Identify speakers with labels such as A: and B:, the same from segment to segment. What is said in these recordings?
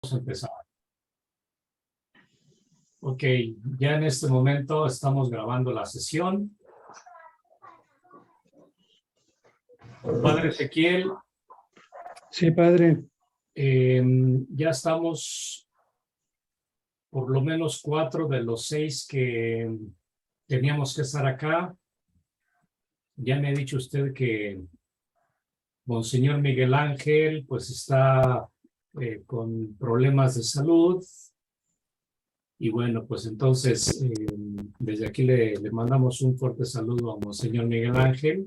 A: Vamos a empezar. Ok, ya en este momento estamos grabando la sesión. Padre Ezequiel.
B: Sí, padre.
A: Ya estamos por lo menos 4 de los 6 que teníamos que estar acá. Ya me ha dicho usted que Monseñor Miguel Ángel pues está con problemas de salud. Y bueno, pues entonces desde aquí le mandamos un fuerte saludo a Monseñor Miguel Ángel.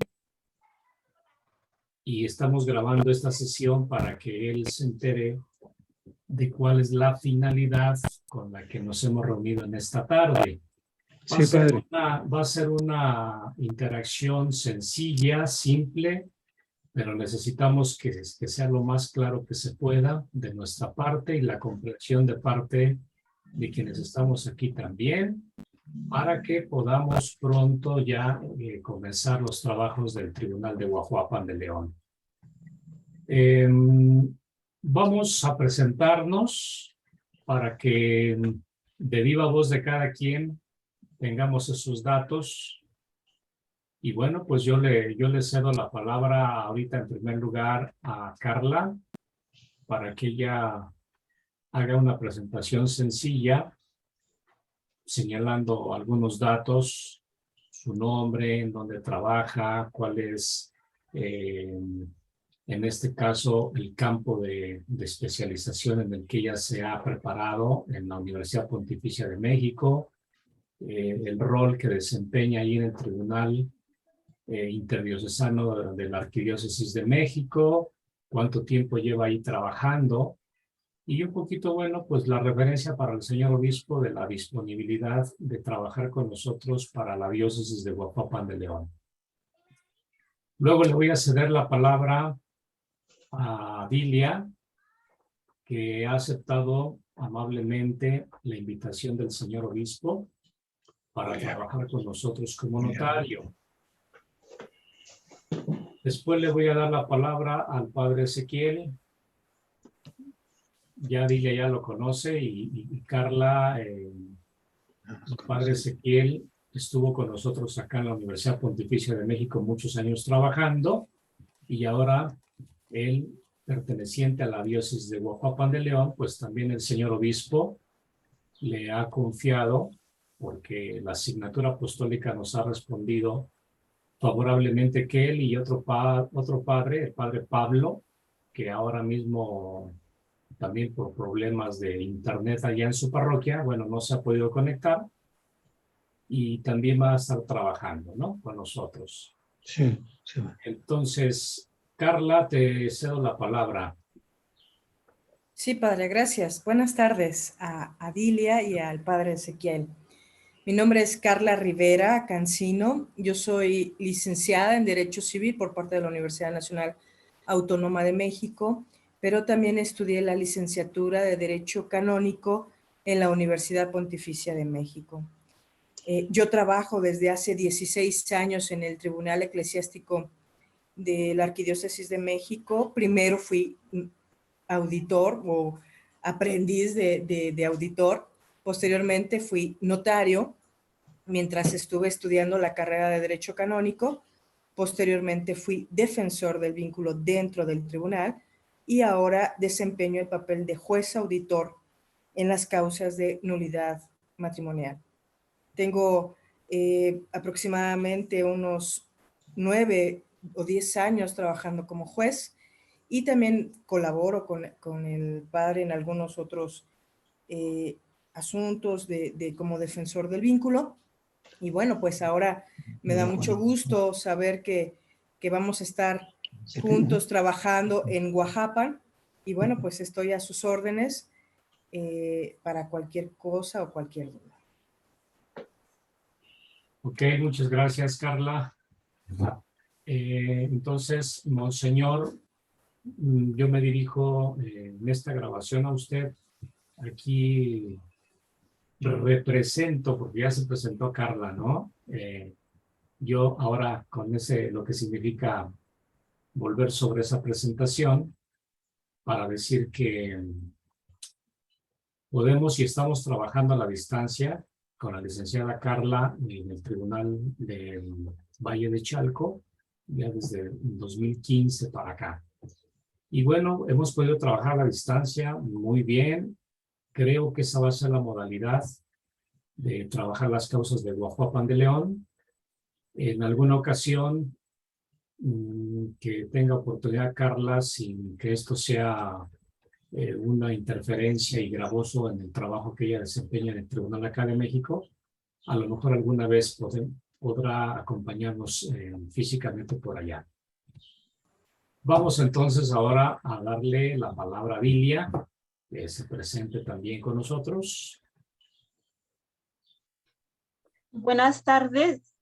A: Y estamos grabando esta sesión para que él se entere de cuál es la finalidad con la que nos hemos reunido en esta tarde.
B: Sí, padre.
A: Va a ser una interacción sencilla, simple, pero necesitamos que sea lo más claro que se pueda de nuestra parte y la comprensión de parte de quienes estamos aquí también, para que podamos pronto ya comenzar los trabajos del Tribunal de Guajuapan de León. Vamos a presentarnos para que de viva voz de cada quien tengamos esos datos. Y bueno, pues yo le cedo la palabra ahorita en primer lugar a Carla para que ella haga una presentación sencilla señalando algunos datos, su nombre, en dónde trabaja, cuál es en este caso el campo de especialización en el que ella se ha preparado en la Universidad Pontificia de México, el rol que desempeña ahí en el Tribunal Interdiocesano de la Arquidiócesis de México, cuánto tiempo lleva ahí trabajando, y un poquito, bueno, pues la referencia para el señor obispo de la disponibilidad de trabajar con nosotros para la diócesis de Guajuapan de León. Luego le voy a ceder la palabra a Dilia, que ha aceptado amablemente la invitación del señor obispo para trabajar con nosotros como notario. Después le voy a dar la palabra al padre Ezequiel. Ya Dilia ya lo conoce y Carla, el padre Ezequiel estuvo con nosotros acá en la Universidad Pontificia de México muchos años trabajando y ahora él, perteneciente a la diócesis de Guajuapan de León, pues también el señor obispo le ha confiado, porque la asignatura apostólica nos ha respondido favorablemente, que él y otro padre, el padre Pablo, que ahora mismo también por problemas de internet allá en su parroquia, bueno, no se ha podido conectar y también va a estar trabajando, ¿no? Con nosotros.
B: Sí, sí.
A: Entonces, Carla, te cedo la palabra.
C: Sí, padre, gracias. Buenas tardes a Dilia y al padre Ezequiel. Mi nombre es Carla Rivera Cancino. Yo soy licenciada en Derecho Civil por parte de la Universidad Nacional Autónoma de México, pero también estudié la licenciatura de Derecho Canónico en la Universidad Pontificia de México. Yo trabajo desde hace 16 años en el Tribunal Eclesiástico de la Arquidiócesis de México. Primero fui auditor o aprendiz de auditor. Posteriormente fui notario mientras estuve estudiando la carrera de Derecho Canónico. Posteriormente fui defensor del vínculo dentro del tribunal y ahora desempeño el papel de juez auditor en las causas de nulidad matrimonial. Tengo aproximadamente unos 9 o 10 años trabajando como juez y también colaboro con el padre en algunos otros asuntos como defensor del vínculo. Y bueno, pues ahora me da mucho gusto saber que vamos a estar juntos trabajando en Guajuapan. Y bueno, pues estoy a sus órdenes para cualquier cosa o cualquier duda.
A: Ok, muchas gracias, Carla. Entonces, Monseñor, yo me dirijo en esta grabación a usted. Aquí represento, porque ya se presentó Carla, ¿no? Yo ahora con lo que significa volver sobre esa presentación para decir que Podemos y estamos trabajando a la distancia con la licenciada Carla en el Tribunal del Valle de Chalco, ya desde 2015 para acá. Y bueno, hemos podido trabajar a la distancia muy bien. Creo que esa va a ser la modalidad de trabajar las causas de Guajuapan de León. En alguna ocasión que tenga oportunidad Carla, sin que esto sea una interferencia y gravoso en el trabajo que ella desempeña en el Tribunal Acá de México, a lo mejor alguna vez podrá acompañarnos físicamente por allá. Vamos entonces ahora a darle la palabra a Dilia, que se presente también con nosotros.
D: Buenas tardes.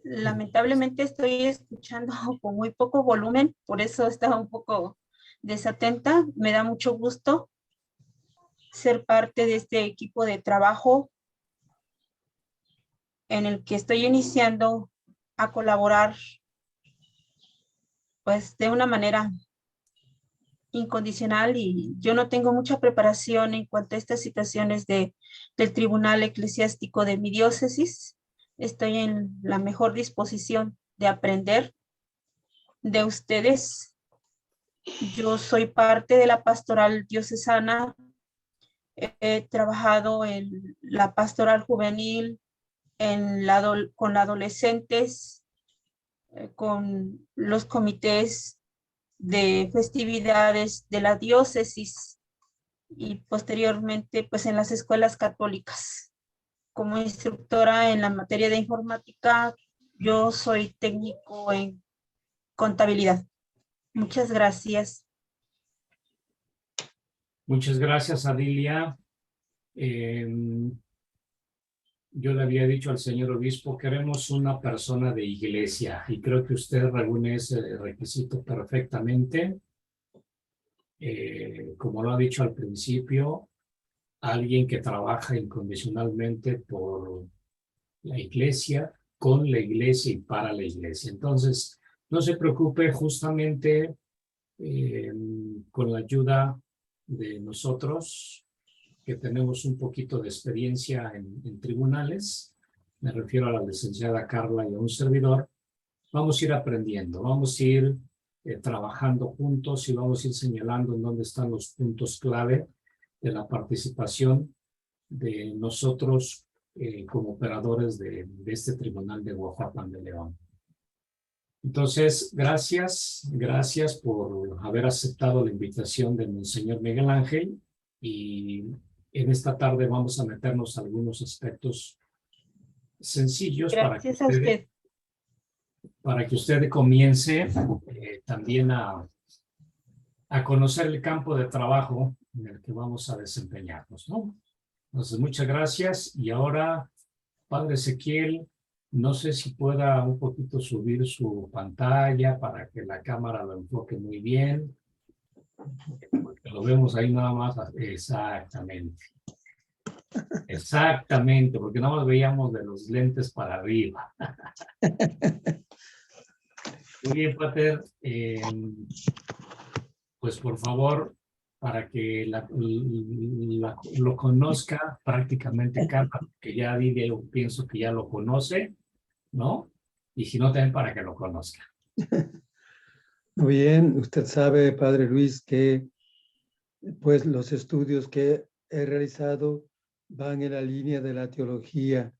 D: Lamentablemente estoy escuchando con muy poco volumen, por eso estaba un poco desatenta. Me da mucho gusto ser parte de este equipo de trabajo en el que estoy iniciando a colaborar pues de una manera incondicional, y yo no tengo mucha preparación en cuanto a estas situaciones del Tribunal Eclesiástico de mi diócesis. Estoy en la mejor disposición de aprender de ustedes. Yo soy parte de la pastoral diocesana. He trabajado en la pastoral juvenil, con adolescentes, con los comités de festividades de la diócesis y posteriormente pues en las escuelas católicas. Como instructora en la materia de informática, yo soy técnico en contabilidad. Muchas gracias.
A: Muchas gracias, Adilia. Yo le había dicho al señor obispo, queremos una persona de iglesia, y creo que usted reúne ese requisito perfectamente. Como lo ha dicho al principio, alguien que trabaja incondicionalmente por la iglesia, con la iglesia y para la iglesia. Entonces, no se preocupe, justamente con la ayuda de nosotros, que tenemos un poquito de experiencia en tribunales, me refiero a la licenciada Carla y a un servidor, vamos a ir aprendiendo, vamos a ir trabajando juntos y vamos a ir señalando en dónde están los puntos clave de la participación de nosotros como operadores de este Tribunal de Guajuapan de León. Entonces, gracias por haber aceptado la invitación de Monseñor Miguel Ángel, y en esta tarde vamos a meternos a algunos aspectos sencillos
D: Gracias a usted.
A: para que usted comience también a conocer el campo de trabajo en el que vamos a desempeñarnos, ¿no? Entonces, muchas gracias. Y ahora, Padre Ezequiel, no sé si pueda un poquito subir su pantalla para que la cámara lo enfoque muy bien. Porque lo vemos ahí nada más. Exactamente. Exactamente, porque nada más veíamos de los lentes para arriba. Muy bien, Pater. Pues por favor, para que lo conozca prácticamente Carla, que ya Lidia yo pienso que ya lo conoce, ¿no? Y si no, también para que lo conozca.
B: Muy bien, usted sabe, Padre Luis, que pues los estudios que he realizado van en la línea de la teología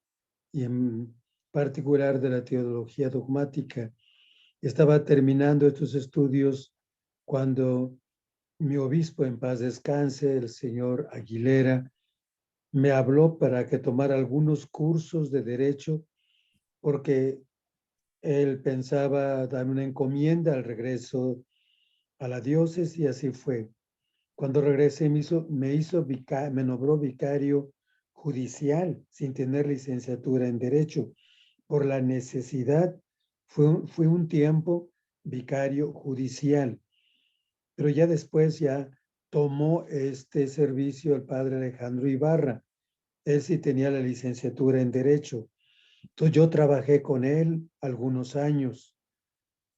B: y en particular de la teología dogmática. Estaba terminando estos estudios cuando mi obispo, en paz descanse, el señor Aguilera, me habló para que tomara algunos cursos de derecho porque él pensaba dar una encomienda al regreso a la diócesis, y así fue. Cuando regresé me nombró vicario judicial sin tener licenciatura en derecho. Por la necesidad, fue un tiempo vicario judicial, pero ya después ya tomó este servicio el padre Alejandro Ibarra. Él sí tenía la licenciatura en derecho. Entonces yo trabajé con él algunos años,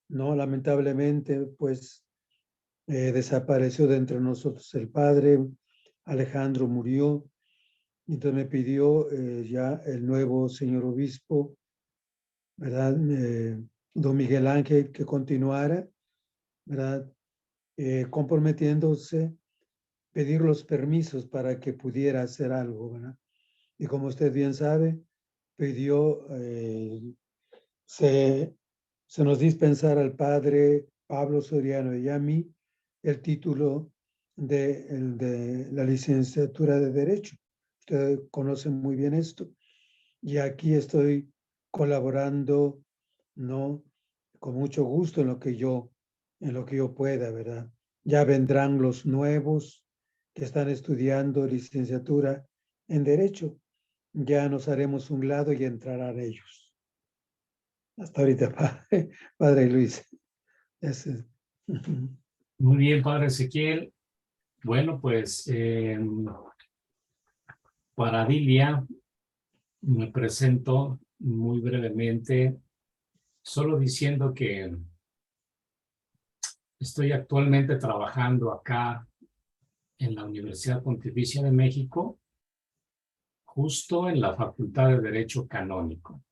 B: ¿no? Lamentablemente, pues desapareció de entre nosotros el padre, Alejandro murió, Entonces me pidió ya el nuevo señor obispo, ¿verdad? Don Miguel Ángel, que continuara, ¿verdad? Comprometiéndose, pedir los permisos para que pudiera hacer algo, ¿verdad? Y como usted bien sabe, pidió, se nos dispensara al padre Pablo Soriano y a mí el título de la licenciatura de Derecho. Usted conoce muy bien esto. Y aquí estoy colaborando, ¿no? Con mucho gusto en lo que yo pueda, ¿verdad? Ya vendrán los nuevos que están estudiando licenciatura en Derecho. Ya nos haremos un lado y entrarán ellos. Hasta ahorita, padre Luis. Ese.
A: Muy bien, padre Ezequiel. Bueno, pues para Dilia me presento muy brevemente, solo diciendo que estoy actualmente trabajando acá en la Universidad Pontificia de México, justo en la Facultad de Derecho Canónico.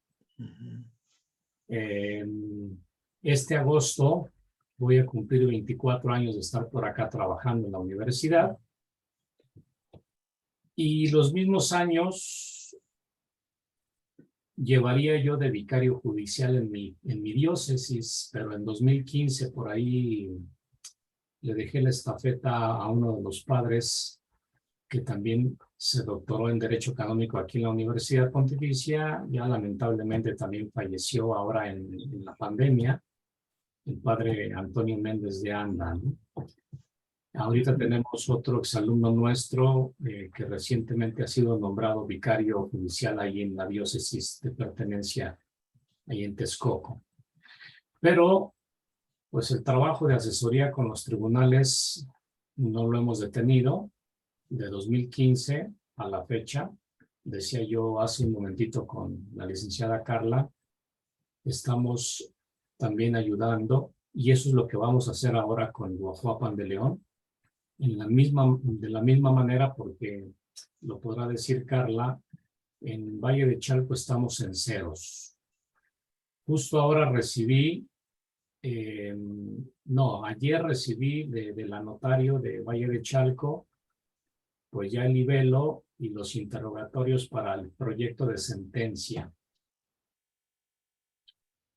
A: Este agosto voy a cumplir 24 años de estar por acá trabajando en la universidad. Y los mismos años llevaría yo de vicario judicial en mi diócesis, pero en 2015 por ahí le dejé la estafeta a uno de los padres que también se doctoró en Derecho Canónico aquí en la Universidad Pontificia. Ya lamentablemente también falleció ahora en la pandemia, el padre Antonio Méndez de Anda, ¿no? Ahorita tenemos otro exalumno nuestro que recientemente ha sido nombrado vicario judicial ahí en la diócesis de pertenencia, ahí en Texcoco. Pero, pues el trabajo de asesoría con los tribunales no lo hemos detenido. De 2015 a la fecha, decía yo hace un momentito con la licenciada Carla, estamos también ayudando, y eso es lo que vamos a hacer ahora con Guajuapan de León. De la misma manera, porque lo podrá decir Carla, en Valle de Chalco estamos en ceros. Justo ahora recibí, ayer recibí de la notario de Valle de Chalco, pues ya el libelo y los interrogatorios para el proyecto de sentencia.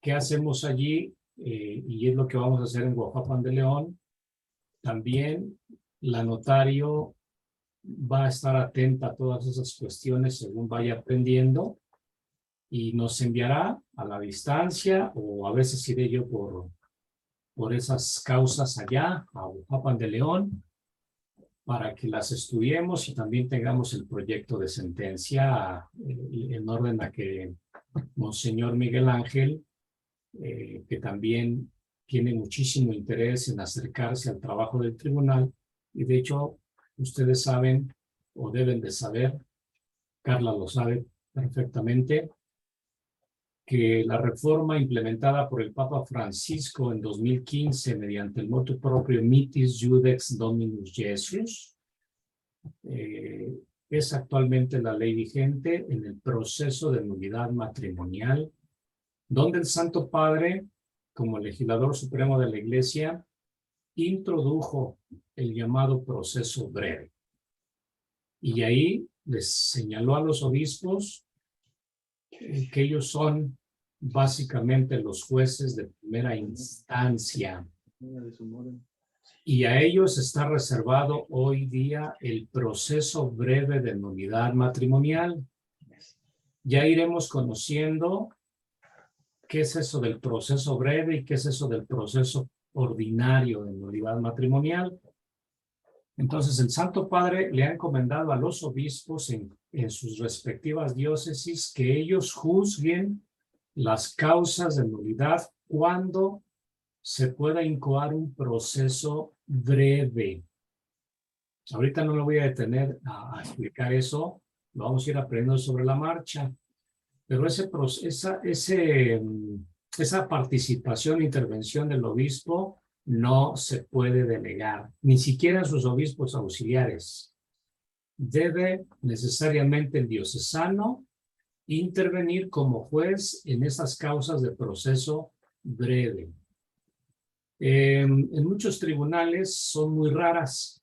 A: ¿Qué hacemos allí? Y es lo que vamos a hacer en Guajuapan de León. También la notario va a estar atenta a todas esas cuestiones según vaya aprendiendo y nos enviará a la distancia, o a veces iré yo por esas causas allá, a Guajuapan de León, para que las estudiemos y también tengamos el proyecto de sentencia en orden a que Monseñor Miguel Ángel, que también tiene muchísimo interés en acercarse al trabajo del tribunal, y de hecho ustedes saben o deben de saber, Carla lo sabe perfectamente, que la reforma implementada por el Papa Francisco en 2015 mediante el motu proprio Mitis Judex Dominus Jesus es actualmente la ley vigente en el proceso de nulidad matrimonial, donde el Santo Padre, como legislador supremo de la Iglesia, introdujo el llamado proceso breve. Y ahí les señaló a los obispos que ellos son básicamente los jueces de primera instancia. Y a ellos está reservado hoy día el proceso breve de nulidad matrimonial. Ya iremos conociendo qué es eso del proceso breve y qué es eso del proceso ordinario de nulidad matrimonial. Entonces, el Santo Padre le ha encomendado a los obispos en sus respectivas diócesis que ellos juzguen las causas de nulidad cuando se pueda incoar un proceso breve. Ahorita no me voy a detener a explicar eso, lo vamos a ir aprendiendo sobre la marcha, pero esa participación e intervención del obispo no se puede delegar, ni siquiera a sus obispos auxiliares. debe necesariamente el diocesano intervenir como juez en esas causas de proceso breve. En muchos tribunales son muy raras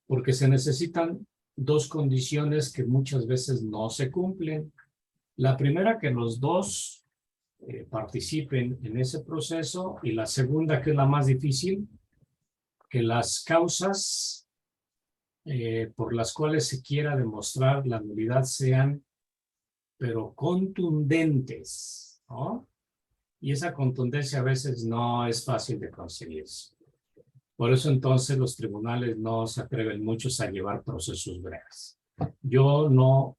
A: porque se necesitan dos condiciones que muchas veces no se cumplen. La primera, que los dos participen en ese proceso, y la segunda, que es la más difícil, que las causas por las cuales se quiera demostrar la nulidad sean, pero contundentes, ¿no? Y esa contundencia a veces no es fácil de conseguir. Por eso entonces los tribunales no se atreven muchos a llevar procesos breves. Yo no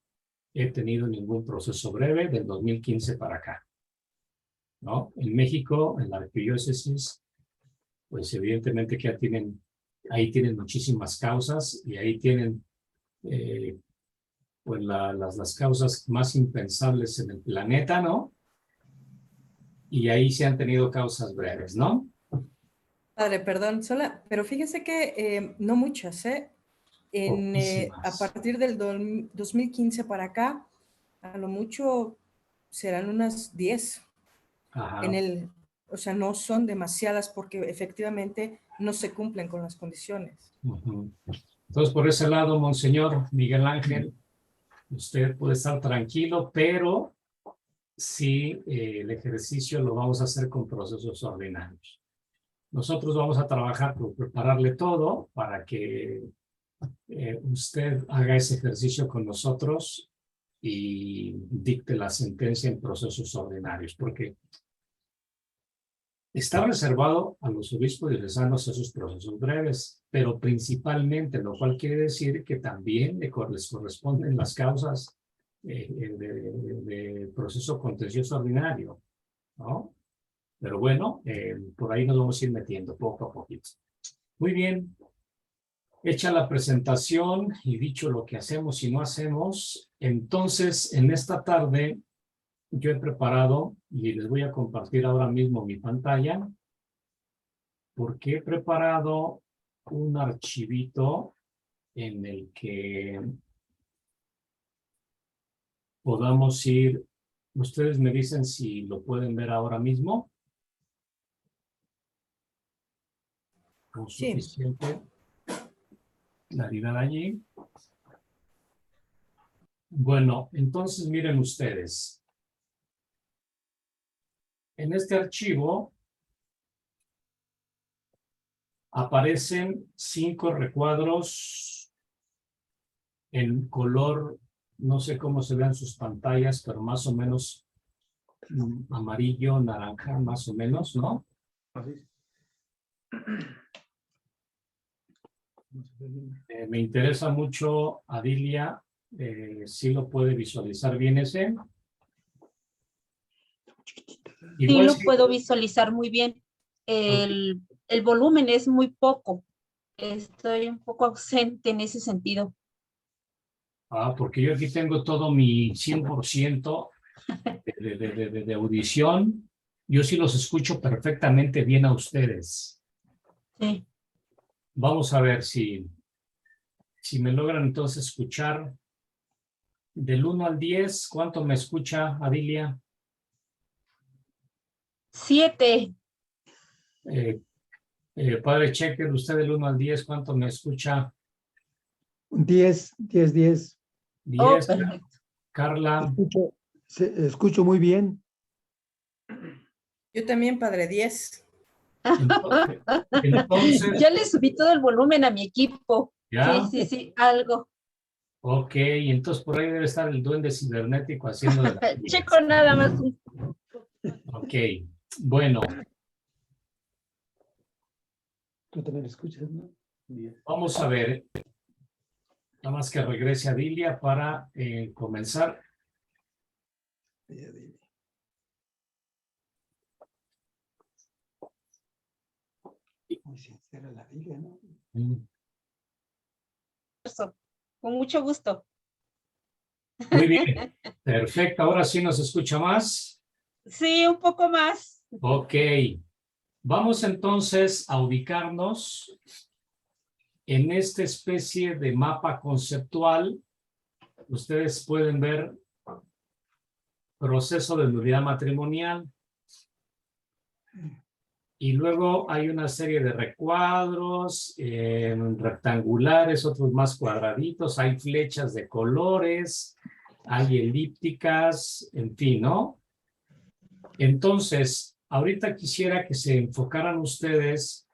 A: he tenido ningún proceso breve del 2015 para acá, ¿no? En México, en la arquidiócesis, pues evidentemente que ya tienen, ahí tienen muchísimas causas y ahí tienen pues las causas más impensables en el planeta, ¿no? Y ahí se han tenido causas breves, ¿no?
C: Padre, perdón, pero fíjese que no muchas, ¿eh? A partir del 2015 para acá, a lo mucho serán unas 10.
A: Ajá.
C: O sea, no son demasiadas porque efectivamente no se cumplen con las condiciones.
A: Entonces, por ese lado, Monseñor Miguel Ángel, usted puede estar tranquilo, pero sí, el ejercicio lo vamos a hacer con procesos ordinarios. Nosotros vamos a trabajar por prepararle todo para que usted haga ese ejercicio con nosotros y dicte la sentencia en procesos ordinarios, porque está reservado a los obispos diocesanos esos procesos breves, pero principalmente, lo cual quiere decir que también les corresponden las causas de proceso contencioso ordinario, ¿no? Pero bueno, por ahí nos vamos a ir metiendo poco a poquito. Muy bien. Hecha la presentación y dicho lo que hacemos y no hacemos, entonces en esta tarde yo he preparado, y les voy a compartir ahora mismo mi pantalla, porque he preparado un archivito en el que podamos ir. Ustedes me dicen si lo pueden ver ahora mismo. Con suficiente claridad allí. Bueno, entonces miren ustedes. En este archivo aparecen 5 recuadros en color, no sé cómo se vean sus pantallas, pero más o menos amarillo, naranja, más o menos, ¿no? Me interesa mucho, Adilia, si lo puede visualizar bien ese.
D: Sí, lo puedo visualizar muy bien. El volumen es muy poco. Estoy un poco ausente en ese sentido.
A: Porque yo aquí tengo todo mi 100% de audición. Yo sí los escucho perfectamente bien a ustedes.
D: Sí.
A: Vamos a ver si me logran entonces escuchar. Del 1 al 10, ¿cuánto me escucha, Adilia?
D: 7.
A: Padre Checker, usted del 1 al 10, ¿cuánto me escucha?
B: 10, 10, 10.
A: 10.
D: Perfecto.
A: Carla.
B: Escucho muy bien.
C: Yo también, Padre, 10.
A: Entonces,
D: ya le subí todo el volumen a mi equipo.
A: ¿ya?
D: Sí, algo.
A: Ok, entonces por ahí debe estar el duende cibernético haciendo de la
D: Checo nada más.
A: Ok, bueno.
B: Tú también escuchas, ¿no?
A: Vamos a ver. Nada más que regrese a Dilia para comenzar.
B: Muy sincera la Dilia, ¿no?
D: Con mucho gusto.
A: Muy bien, perfecto. Ahora sí nos escucha más.
D: Sí, un poco más.
A: Ok, vamos entonces a ubicarnos En esta especie de mapa conceptual, ustedes pueden ver proceso de nulidad matrimonial. Y luego hay una serie de recuadros rectangulares, otros más cuadraditos, hay flechas de colores, hay elípticas, en fin, ¿no? Entonces, ahorita quisiera que se enfocaran ustedes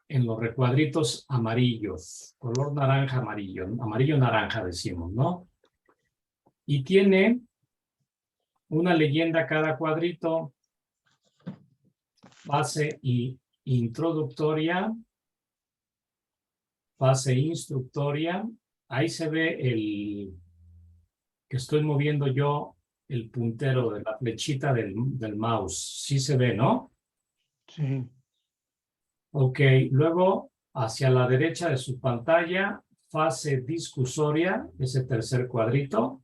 A: en los recuadritos amarillos, color naranja amarillo, amarillo naranja decimos, ¿no? Y tiene una leyenda cada cuadrito, fase introductoria, fase instructoria. Ahí se ve el que estoy moviendo yo, el puntero de la flechita del mouse. Sí se ve, ¿no?
B: Sí.
A: Ok, luego hacia la derecha de su pantalla, fase discusoria, ese tercer cuadrito.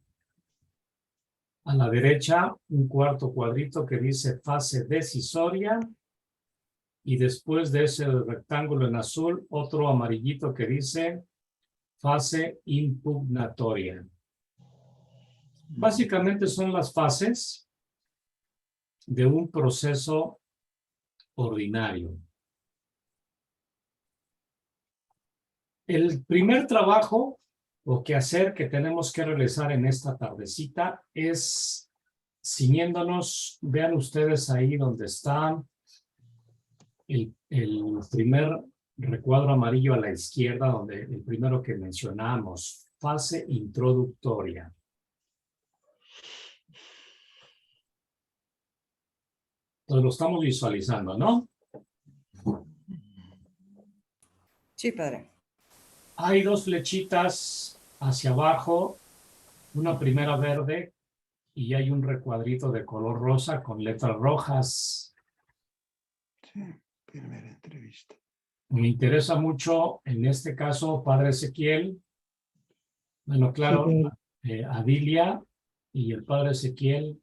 A: A la derecha, un cuarto cuadrito que dice fase decisoria. Y después de ese rectángulo en azul, otro amarillito que dice fase impugnatoria. Básicamente son las fases de un proceso ordinario. El primer trabajo o quehacer que tenemos que realizar en esta tardecita es ciñéndonos, vean ustedes ahí donde está el primer recuadro amarillo a la izquierda, donde el primero que mencionamos, fase introductoria. Entonces lo estamos visualizando, ¿no?
C: Sí, padre.
A: Hay dos flechitas hacia abajo, una primera verde y hay un recuadrito de color rosa con letras rojas.
B: Sí, primera entrevista.
A: Me interesa mucho, en este caso, Padre Ezequiel. Bueno, claro, Adilia y el Padre Ezequiel.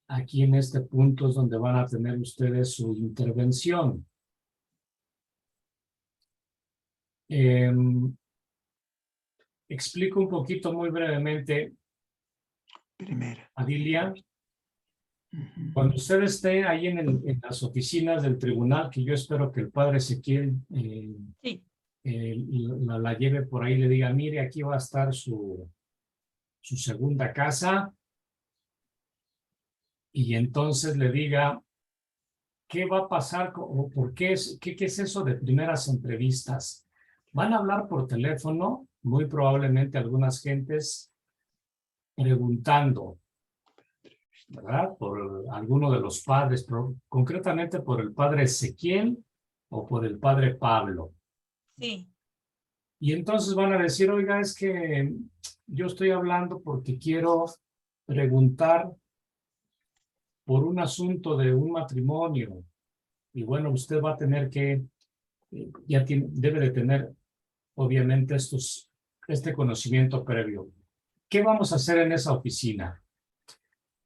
A: Aquí en este punto es donde van a tener ustedes su intervención. Explico un poquito muy brevemente,
B: Primera.
A: Adilia. Cuando usted esté ahí en las oficinas del tribunal, que yo espero que el Padre Ezequiel
D: Sí.
A: la lleve por ahí, le diga, mire, aquí va a estar su segunda casa, y entonces le diga, ¿qué va a pasar o por qué qué es eso de primeras entrevistas? Van a hablar por teléfono, muy probablemente algunas gentes preguntando, ¿verdad? Por alguno de los padres, pero concretamente por el Padre Ezequiel o por el Padre Pablo.
D: Sí.
A: Y entonces van a decir, oiga, es que yo estoy hablando porque quiero preguntar por un asunto de un matrimonio. Y bueno, usted va a tener que, debe de tener, obviamente, este conocimiento previo. ¿Qué vamos a hacer en esa oficina?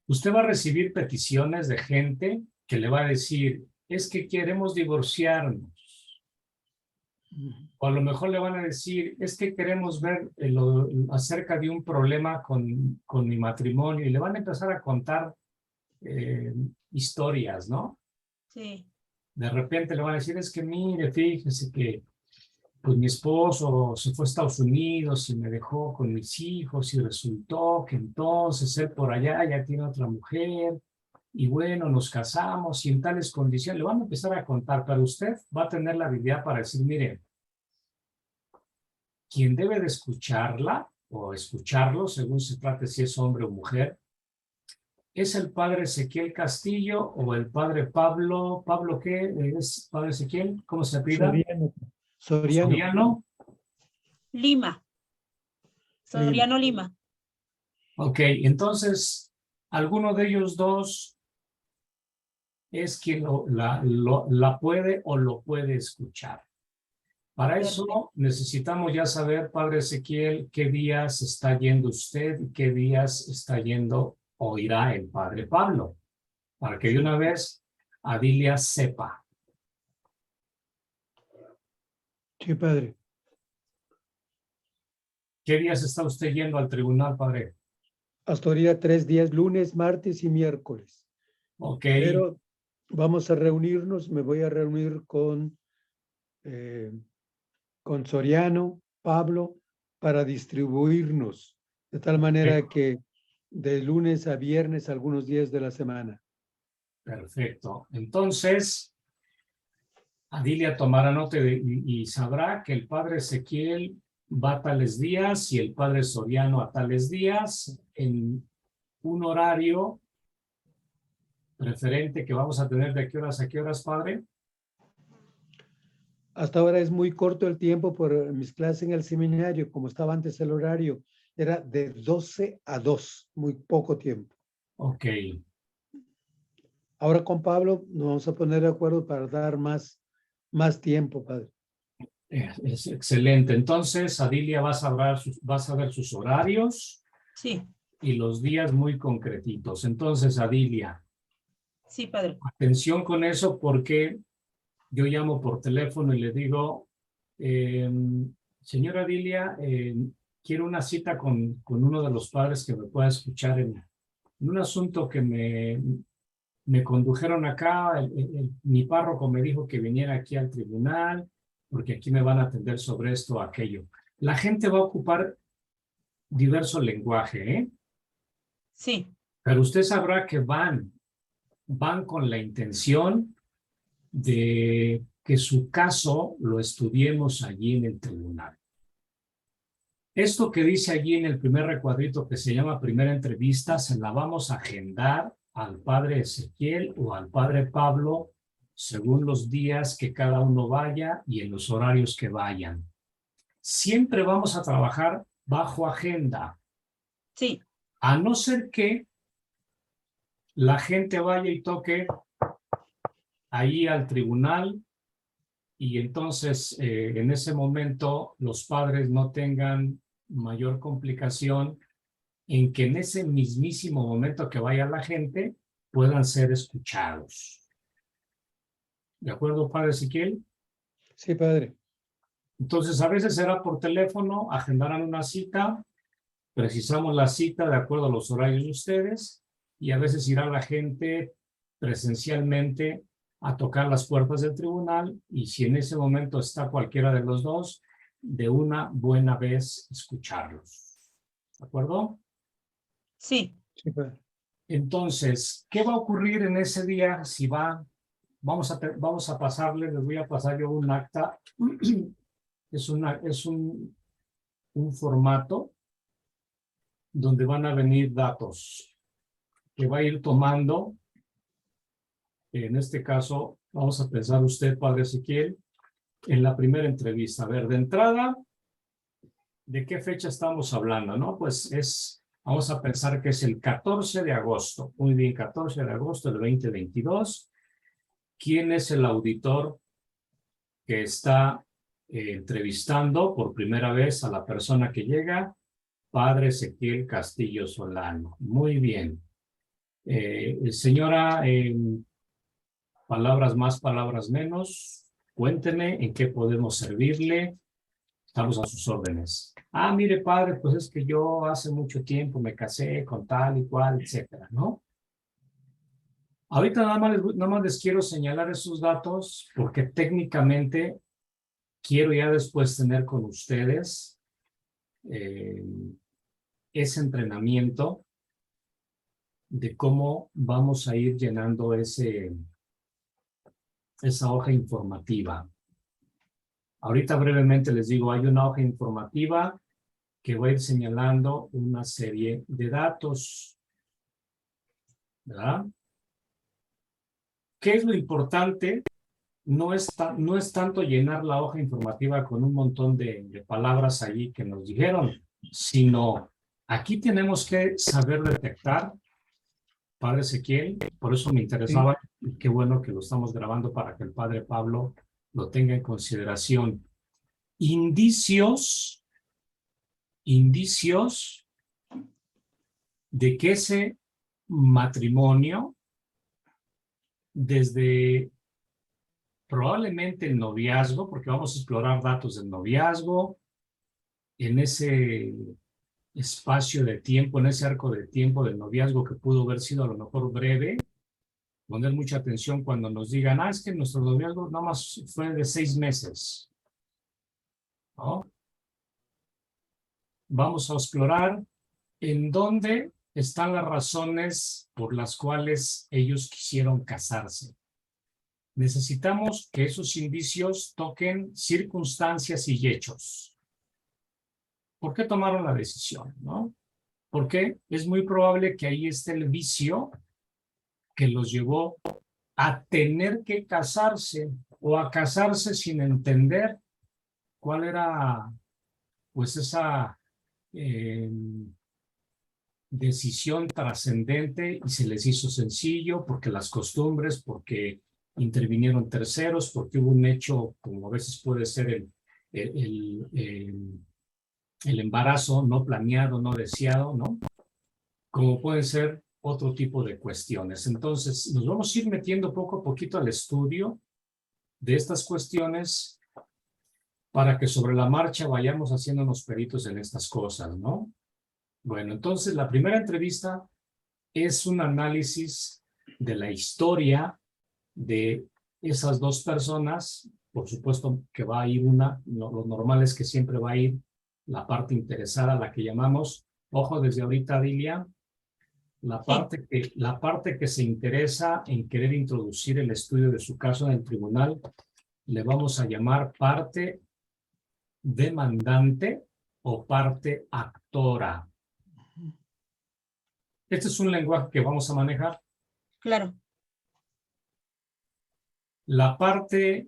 A: Usted va a recibir peticiones de gente que le va a decir, es que queremos divorciarnos. O a lo mejor le van a decir, es que queremos ver acerca de un problema con mi matrimonio. Y le van a empezar a contar historias, ¿no?
D: Sí.
A: De repente le van a decir, es que mire, fíjese que pues mi esposo se fue a Estados Unidos y me dejó con mis hijos y resultó que entonces él por allá ya tiene otra mujer y bueno, nos casamos y en tales condiciones. Le van a empezar a contar, pero usted va a tener la habilidad para decir, mire, quien debe de escucharla o escucharlo, según se trate si es hombre o mujer, ¿es el Padre Ezequiel Castillo o el Padre Pablo? ¿Pablo qué es, Padre Ezequiel? ¿Cómo se apellida? Soriano.
D: Lima. Soriano Lima.
A: Ok, entonces, alguno de ellos dos es quien la puede o lo puede escuchar. Para eso necesitamos ya saber, Padre Ezequiel, qué días está yendo usted y qué días está yendo o irá el Padre Pablo, para que de una vez Adilia sepa.
B: Sí, padre.
A: ¿Qué días está usted yendo al tribunal, padre?
B: Hasta ahorita 3 días, lunes, martes y miércoles.
A: Ok,
B: Pero vamos a reunirnos, me voy a reunir con Soriano, Pablo, para distribuirnos, de tal manera que de lunes a viernes, algunos días de la semana.
A: perfecto. Entonces, Adilia tomará nota y sabrá que el padre Ezequiel va a tales días y el padre Soriano a tales días en un horario preferente que vamos a tener de qué horas a qué horas, padre.
B: Hasta ahora es muy corto el tiempo por mis clases en el seminario, como estaba antes el horario, era de 12 a 2, muy poco tiempo.
A: Ok,
B: Ahora con Pablo nos vamos a poner de acuerdo para dar más tiempo, padre.
A: es excelente. Entonces, Adilia vas a ver sus horarios
D: Sí,
A: y los días muy concretitos. Entonces, Adilia,
D: sí, padre.
A: atención con eso porque yo llamo por teléfono y le digo, señora Adilia, quiero una cita con uno de los padres que me pueda escuchar en un asunto que me condujeron acá. Mi párroco me dijo que viniera aquí al tribunal porque aquí me van a atender sobre esto o aquello. La gente va a ocupar diverso lenguaje, ¿eh?
D: Sí,
A: Pero usted sabrá que van con la intención de que su caso lo estudiemos allí en el tribunal. Esto que dice allí en el primer recuadrito que se llama primera entrevista, se la vamos a agendar al padre Ezequiel o al padre Pablo según los días que cada uno vaya y en los horarios que vayan. Siempre vamos a trabajar bajo agenda,
D: sí,
A: a no ser que la gente vaya y toque ahí al tribunal y entonces en ese momento los padres no tengan mayor complicación en que en ese mismísimo momento que vaya la gente puedan ser escuchados. ¿De acuerdo, padre Ezequiel?
B: Sí, padre.
A: Entonces a veces será por teléfono, agendarán una cita, precisamos la cita de acuerdo a los horarios de ustedes y a veces irá la gente presencialmente a tocar las puertas del tribunal y si en ese momento está cualquiera de los dos, de una buena vez escucharlos. ¿De acuerdo?
D: sí,
B: Sí, padre.
A: Entonces, ¿qué va a ocurrir en ese día si vamos a pasarle, les voy a pasar yo un acta, es un formato donde van a venir datos que va a ir tomando. En este caso, vamos a pensar usted, padre Ezequiel, en la primera entrevista. A ver, de entrada, ¿de qué fecha estamos hablando? ¿No? Pues vamos a pensar que es el 14 de agosto. Muy bien, 14 de agosto del 2022. ¿Quién es el auditor que está entrevistando por primera vez a la persona que llega? Padre Ezequiel Castillo Solano. Muy bien. Señora, palabras más, palabras menos. Cuénteme en qué podemos servirle. Estamos a sus órdenes. Ah, mire, padre, pues es que yo hace mucho tiempo me casé con tal y cual, etcétera, ¿no? Ahorita nada más les quiero señalar esos datos porque técnicamente quiero ya después tener con ustedes ese entrenamiento de cómo vamos a ir llenando esa hoja informativa. Ahorita brevemente les digo, hay una hoja informativa que va a ir señalando una serie de datos, ¿verdad? ¿Qué es lo importante? No es tanto llenar la hoja informativa con un montón de palabras allí que nos dijeron, sino aquí tenemos que saber detectar, padre Ezequiel, por eso me interesaba, y qué bueno que lo estamos grabando para que el padre Pablo lo tenga en consideración. Indicios de que ese matrimonio, desde probablemente el noviazgo, porque vamos a explorar datos del noviazgo, en ese espacio de tiempo, en ese arco de tiempo del noviazgo que pudo haber sido a lo mejor breve, poner mucha atención cuando nos digan, es que nuestro noviazgo nada más fue de 6 meses, ¿no? Vamos a explorar en dónde están las razones por las cuales ellos quisieron casarse. Necesitamos que esos indicios toquen circunstancias y hechos. ¿Por qué tomaron la decisión, no? Porque es muy probable que ahí esté el vicio que los llevó a tener que casarse o a casarse sin entender cuál era, pues, esa decisión trascendente, y se les hizo sencillo porque las costumbres, porque intervinieron terceros, porque hubo un hecho, como a veces puede ser el embarazo no planeado, no deseado, ¿no? Como pueden ser otro tipo de cuestiones. Entonces, nos vamos a ir metiendo poco a poquito al estudio de estas cuestiones para que sobre la marcha vayamos haciéndonos peritos en estas cosas, ¿no? Bueno, entonces la primera entrevista es un análisis de la historia de esas dos personas. Por supuesto que va a ir una, lo normal es que siempre va a ir la parte interesada, la que llamamos, ojo desde ahorita, Dilia, la parte que se interesa en querer introducir el estudio de su caso en el tribunal, le vamos a llamar parte demandante o parte actora. Este es un lenguaje que vamos a manejar.
D: Claro.
A: La parte,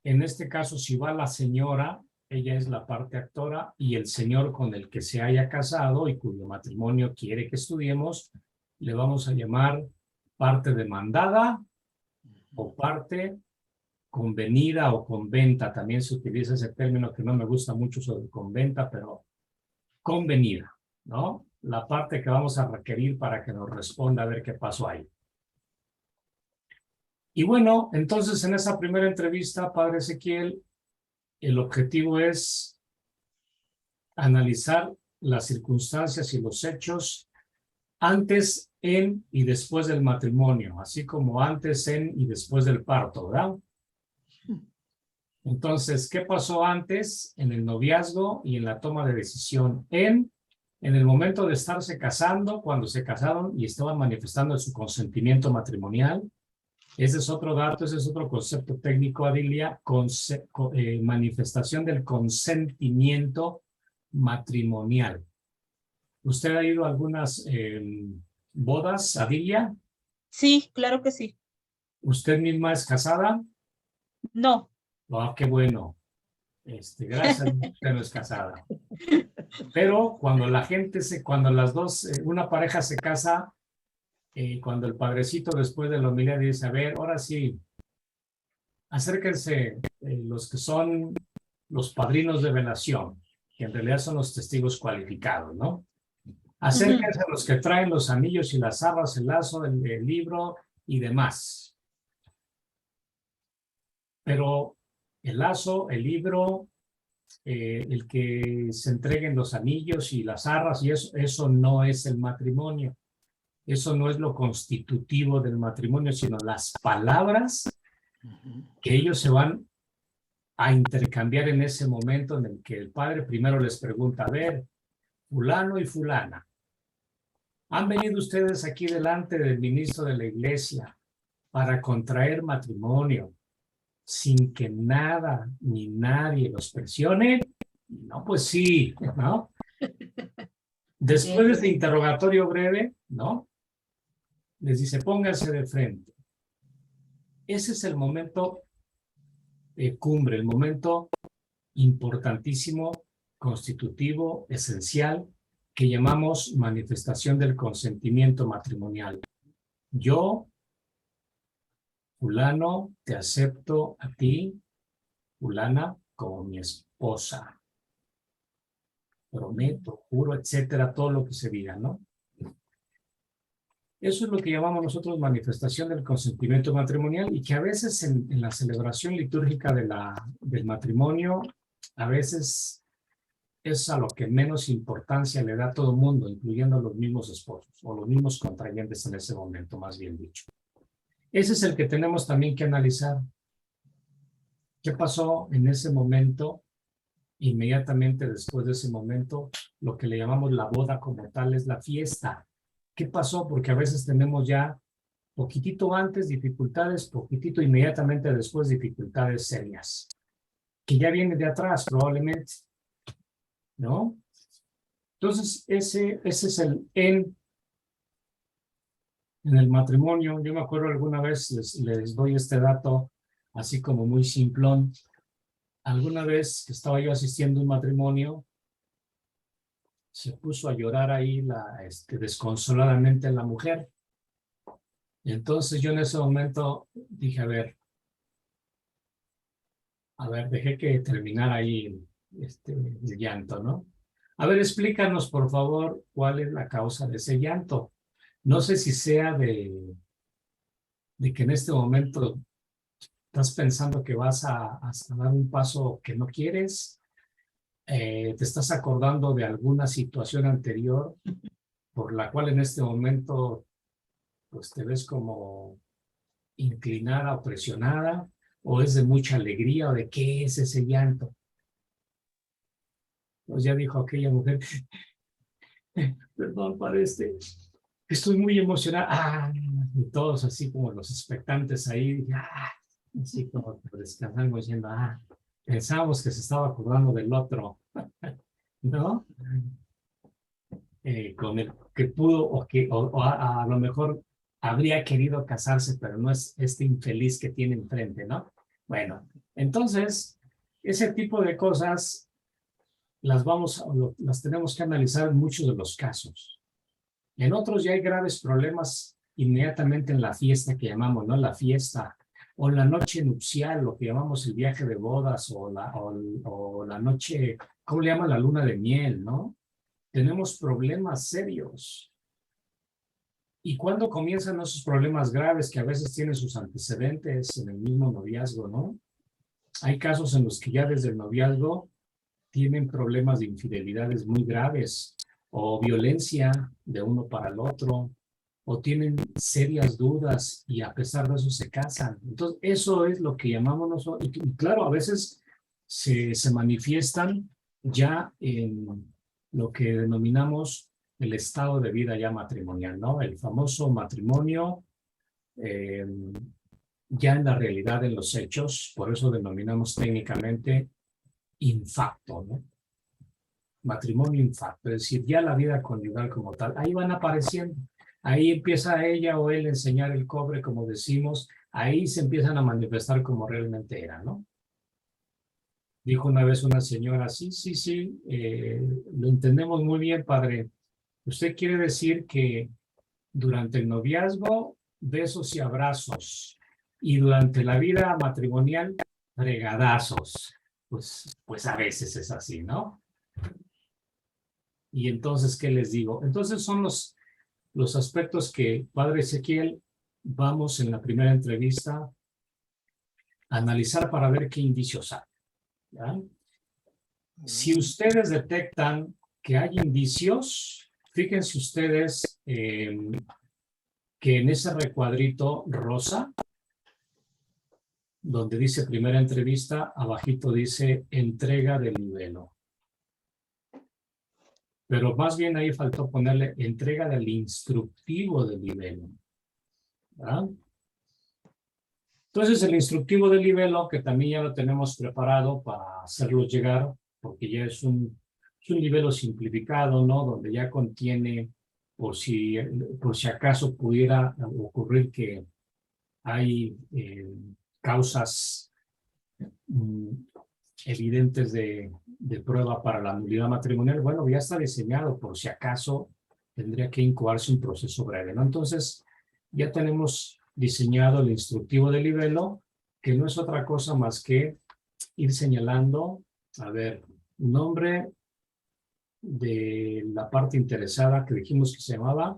A: en este caso, si va la señora, ella es la parte actora, y el señor con el que se haya casado y cuyo matrimonio quiere que estudiemos, le vamos a llamar parte demandada o parte convenida o conventa. También se utiliza ese término que no me gusta mucho sobre conventa, pero convenida, ¿no? La parte que vamos a requerir para que nos responda a ver qué pasó ahí. Y bueno, entonces en esa primera entrevista, Padre Ezequiel, el objetivo es analizar las circunstancias y los hechos antes, en y después del matrimonio, así como antes, en y después del parto, ¿verdad? Entonces, ¿qué pasó antes en el noviazgo y en la toma de decisión? En el momento de estarse casando, cuando se casaron y estaban manifestando su consentimiento matrimonial. Ese es otro dato, ese es otro concepto técnico, Adilia, manifestación del consentimiento matrimonial. ¿Usted ha ido a algunas bodas, Adilia?
D: Sí, claro que sí.
A: ¿Usted misma es casada?
D: No.
A: Qué bueno. Gracias, usted no es casada. Pero cuando cuando las dos, una pareja se casa, cuando el padrecito después de la homilía dice, a ver, ahora sí, acérquense los que son los padrinos de velación, que en realidad son los testigos cualificados, ¿no? Acérquense a los que traen los anillos y las arras, el lazo, el libro y demás. Pero el lazo, el libro, el que se entreguen los anillos y las arras, y eso no es el matrimonio. Eso no es lo constitutivo del matrimonio, sino las palabras que ellos se van a intercambiar en ese momento en el que el padre primero les pregunta, a ver, fulano y fulana, ¿han venido ustedes aquí delante del ministro de la iglesia para contraer matrimonio sin que nada ni nadie los presione? No, pues sí, ¿no? Después de este interrogatorio breve, ¿no? Les dice, pónganse de frente. Ese es el momento cumbre, el momento importantísimo, constitutivo, esencial, que llamamos manifestación del consentimiento matrimonial. Yo, fulano, te acepto a ti, fulana, como mi esposa. Prometo, juro, etcétera, todo lo que se diga, ¿no? Eso es lo que llamamos nosotros manifestación del consentimiento matrimonial y que a veces en la celebración litúrgica del matrimonio, a veces es a lo que menos importancia le da a todo el mundo, incluyendo a los mismos esposos o los mismos contrayentes en ese momento, más bien dicho. Ese es el que tenemos también que analizar. ¿Qué pasó en ese momento? Inmediatamente después de ese momento, lo que le llamamos la boda como tal es la fiesta. ¿Qué pasó? Porque a veces tenemos ya poquitito antes dificultades, poquitito inmediatamente después dificultades serias, que ya viene de atrás probablemente, ¿no? Entonces, ese es el en el matrimonio. Yo me acuerdo alguna vez, les doy este dato, así como muy simplón. Alguna vez que estaba yo asistiendo a un matrimonio, se puso a llorar ahí desconsoladamente la mujer. Y entonces yo en ese momento dije, a ver, dejé que terminara ahí el llanto, ¿no? A ver, explícanos, por favor, cuál es la causa de ese llanto. No sé si sea de que en este momento estás pensando que vas a dar un paso que no quieres, te estás acordando de alguna situación anterior por la cual en este momento pues te ves como inclinada o presionada, o es de mucha alegría, o de qué es ese llanto. Pues ya dijo aquella mujer, perdón, padre, estoy muy emocionada. Ah, y todos así como los expectantes ahí, así como descansando diciendo, pensábamos que se estaba acordando del otro, ¿no? Con el que pudo o a lo mejor habría querido casarse, pero no es este infeliz que tiene enfrente, ¿no? Bueno, entonces, ese tipo de cosas las tenemos que analizar en muchos de los casos. En otros ya hay graves problemas inmediatamente en la fiesta que llamamos, ¿no? La fiesta o la noche nupcial, lo que llamamos el viaje de bodas o la noche, ¿cómo le llaman? La luna de miel, ¿no? Tenemos problemas serios. ¿Y cuándo comienzan esos problemas graves que a veces tienen sus antecedentes en el mismo noviazgo, ¿no? Hay casos en los que ya desde el noviazgo tienen problemas de infidelidades muy graves o violencia de uno para el otro o tienen serias dudas y a pesar de eso se casan. Entonces, eso es lo que llamamos nosotros. Y claro, a veces se manifiestan ya en lo que denominamos el estado de vida ya matrimonial, ¿no? El famoso matrimonio ya en la realidad, en los hechos, por eso denominamos técnicamente infacto, ¿no? Matrimonio infacto, es decir, ya la vida conyugal como tal, ahí van apareciendo, ahí empieza ella o él a enseñar el cobre, como decimos, ahí se empiezan a manifestar como realmente era, ¿no? Dijo una vez una señora, sí, lo entendemos muy bien, padre. Usted quiere decir que durante el noviazgo, besos y abrazos, y durante la vida matrimonial, fregadazos. Pues a veces es así, ¿no? Y entonces, ¿qué les digo? Entonces son los aspectos que, padre Ezequiel, vamos en la primera entrevista a analizar para ver qué indicios hay, ¿ya? Si ustedes detectan que hay indicios, fíjense ustedes que en ese recuadrito rosa, donde dice primera entrevista, abajito dice entrega del libelo. Pero más bien ahí faltó ponerle entrega del instructivo del libelo, ¿verdad? Entonces el instructivo del libelo, que también ya lo tenemos preparado para hacerlo llegar, porque ya es un libelo simplificado, ¿no? Donde ya contiene, por si acaso pudiera ocurrir que hay causas evidentes de prueba para la nulidad matrimonial, bueno, ya está diseñado por si acaso tendría que incoarse un proceso breve, ¿no? Entonces, ya tenemos diseñado el instructivo de libelo, que no es otra cosa más que ir señalando, a ver, nombre de la parte interesada que dijimos que se llamaba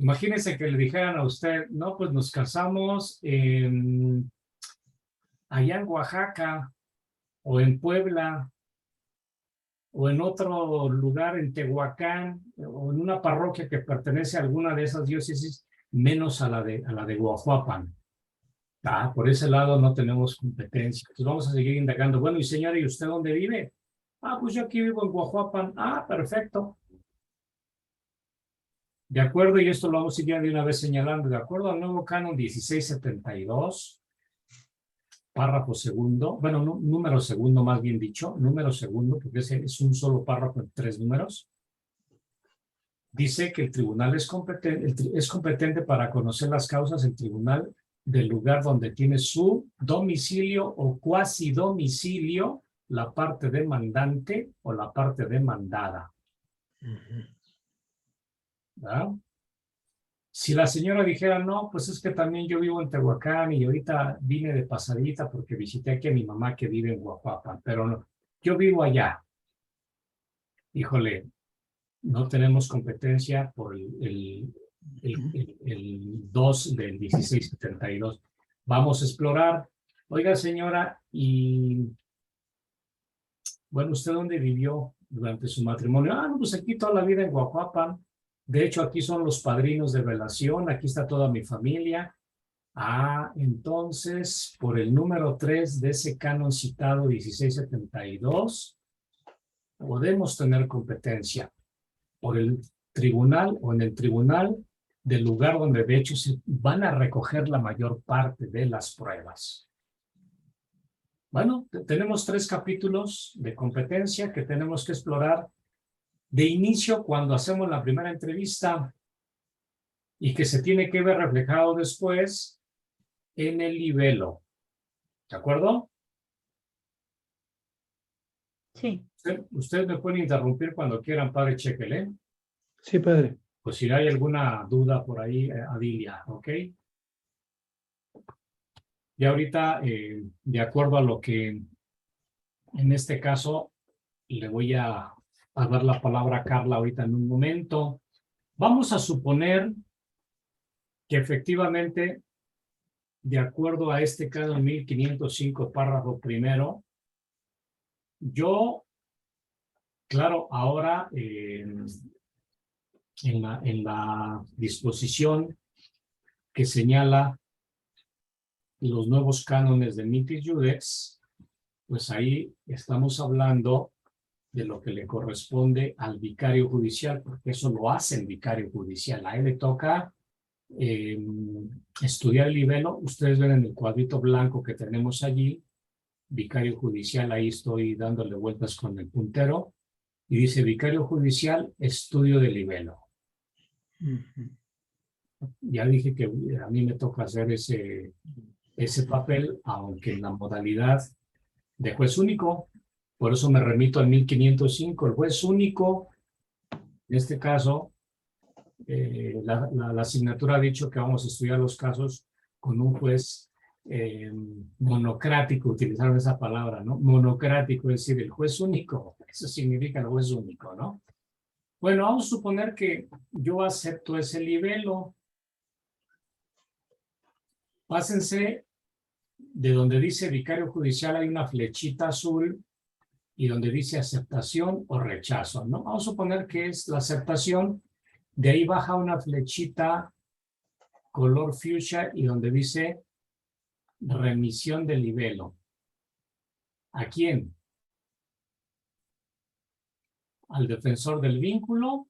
A: Imagínense que le dijeran a usted, no, pues nos casamos allá en Oaxaca o en Puebla o en otro lugar en Tehuacán o en una parroquia que pertenece a alguna de esas diócesis, menos a la de Guajuapan. Por ese lado no tenemos competencia. Entonces vamos a seguir indagando. Bueno, y señora, ¿y usted dónde vive? Pues yo aquí vivo en Guajuapan. Perfecto. De acuerdo, y esto lo vamos a ir ya de una vez señalando, de acuerdo al nuevo canon 1672, párrafo segundo, bueno, número segundo más bien dicho, número segundo, porque es un solo párrafo en 3 números, dice que el tribunal es competente para conocer las causas, el tribunal del lugar donde tiene su domicilio o cuasi domicilio, la parte demandante o la parte demandada. ¿Verdad? Si la señora dijera, no, pues es que también yo vivo en Tehuacán y ahorita vine de pasadita porque visité aquí a mi mamá que vive en Guajuapan, pero no, yo vivo allá. Híjole, no tenemos competencia por el 2 del 1672. Vamos a explorar. Oiga, señora, y bueno, ¿usted dónde vivió durante su matrimonio? No, pues aquí toda la vida en Guajuapan. De hecho, aquí son los padrinos de relación, aquí está toda mi familia. Entonces, por el número 3 de ese canon citado 1672, podemos tener competencia por el tribunal o en el tribunal del lugar donde de hecho se van a recoger la mayor parte de las pruebas. Bueno, tenemos 3 capítulos de competencia que tenemos que explorar de inicio cuando hacemos la primera entrevista y que se tiene que ver reflejado después en el libelo. ¿De acuerdo?
D: Sí.
A: Ustedes me pueden interrumpir cuando quieran, padre Chequele.
B: Sí, padre.
A: Pues si hay alguna duda por ahí, Adilia, ¿ok? Y ahorita, de acuerdo a lo que en este caso le voy a dar la palabra a Carla ahorita en un momento. Vamos a suponer que efectivamente, de acuerdo a este canon 1505, párrafo primero, yo, claro, ahora en la disposición que señala los nuevos cánones de Mitis Judex, pues ahí estamos hablando de lo que le corresponde al vicario judicial, porque eso lo hace el vicario judicial. A él le toca estudiar el libelo. Ustedes ven en el cuadrito blanco que tenemos allí, vicario judicial, ahí estoy dándole vueltas con el puntero, y dice vicario judicial, estudio del libelo. Ya dije que a mí me toca hacer ese papel, aunque en la modalidad de juez único. Por eso me remito al 1505. El juez único, en este caso, la asignatura ha dicho que vamos a estudiar los casos con un juez monocrático, utilizaron esa palabra, ¿no? Monocrático, es decir, el juez único. Eso significa el juez único, ¿no? Bueno, vamos a suponer que yo acepto ese libelo. Pásense de donde dice vicario judicial, hay una flechita azul y donde dice aceptación o rechazo, ¿no? Vamos a suponer que es la aceptación, de ahí baja una flechita color fuchsia y donde dice remisión del libelo. ¿A quién? Al defensor del vínculo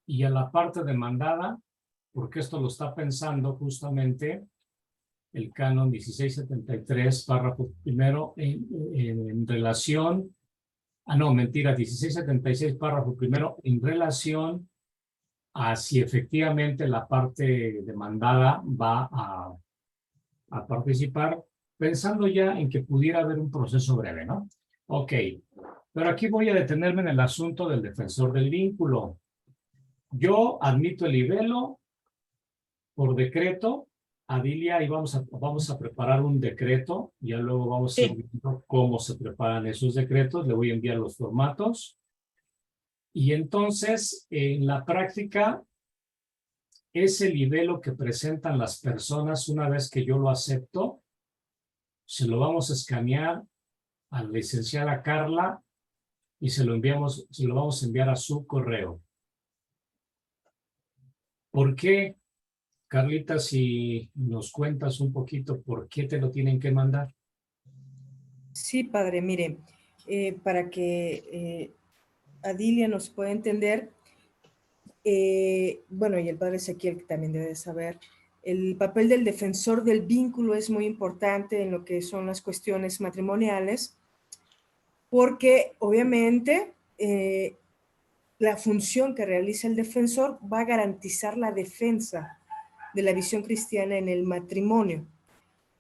A: y a la parte demandada, porque esto lo está pensando justamente el canon 1673, párrafo primero, en relación, no, mentira, 1676, párrafo primero, en relación a si efectivamente la parte demandada va a participar, pensando ya en que pudiera haber un proceso breve, ¿no? Ok, pero aquí voy a detenerme en el asunto del defensor del vínculo. Yo admito el libelo por decreto, Adilia, y vamos a preparar un decreto, ya luego vamos a ir viendo cómo se preparan esos decretos, le voy a enviar los formatos, y entonces en la práctica ese libelo que presentan las personas una vez que yo lo acepto, se lo vamos a escanear a la licenciada Carla y se lo vamos a enviar a su correo. ¿Por qué, Carlita, si nos cuentas un poquito por qué te lo tienen que mandar?
C: Sí, padre, mire, para que Adilia nos pueda entender, bueno, y el padre Ezequiel también debe saber, el papel del defensor del vínculo es muy importante en lo que son las cuestiones matrimoniales, porque obviamente la función que realiza el defensor va a garantizar la defensa de la visión cristiana en el matrimonio.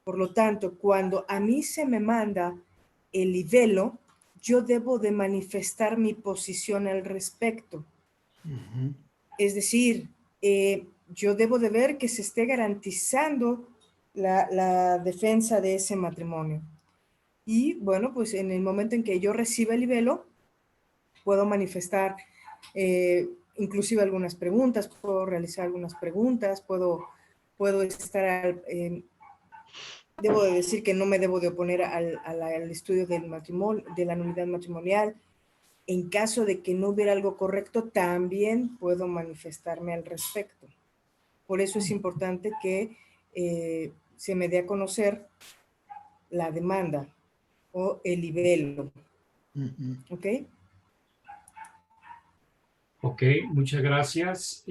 C: Por lo tanto, cuando a mí se me manda el libelo, yo debo de manifestar mi posición al respecto. Es decir, yo debo de ver que se esté garantizando la defensa de ese matrimonio. Y bueno, pues en el momento en que yo reciba el libelo, puedo manifestar inclusive algunas preguntas, puedo realizar algunas preguntas, puedo estar, debo de decir que no me debo de oponer al estudio del matrimonio, de la nulidad matrimonial. En caso de que no hubiera algo correcto, también puedo manifestarme al respecto. Por eso es importante que se me dé a conocer la demanda o el libelo. ¿Ok?
A: Ok, muchas gracias.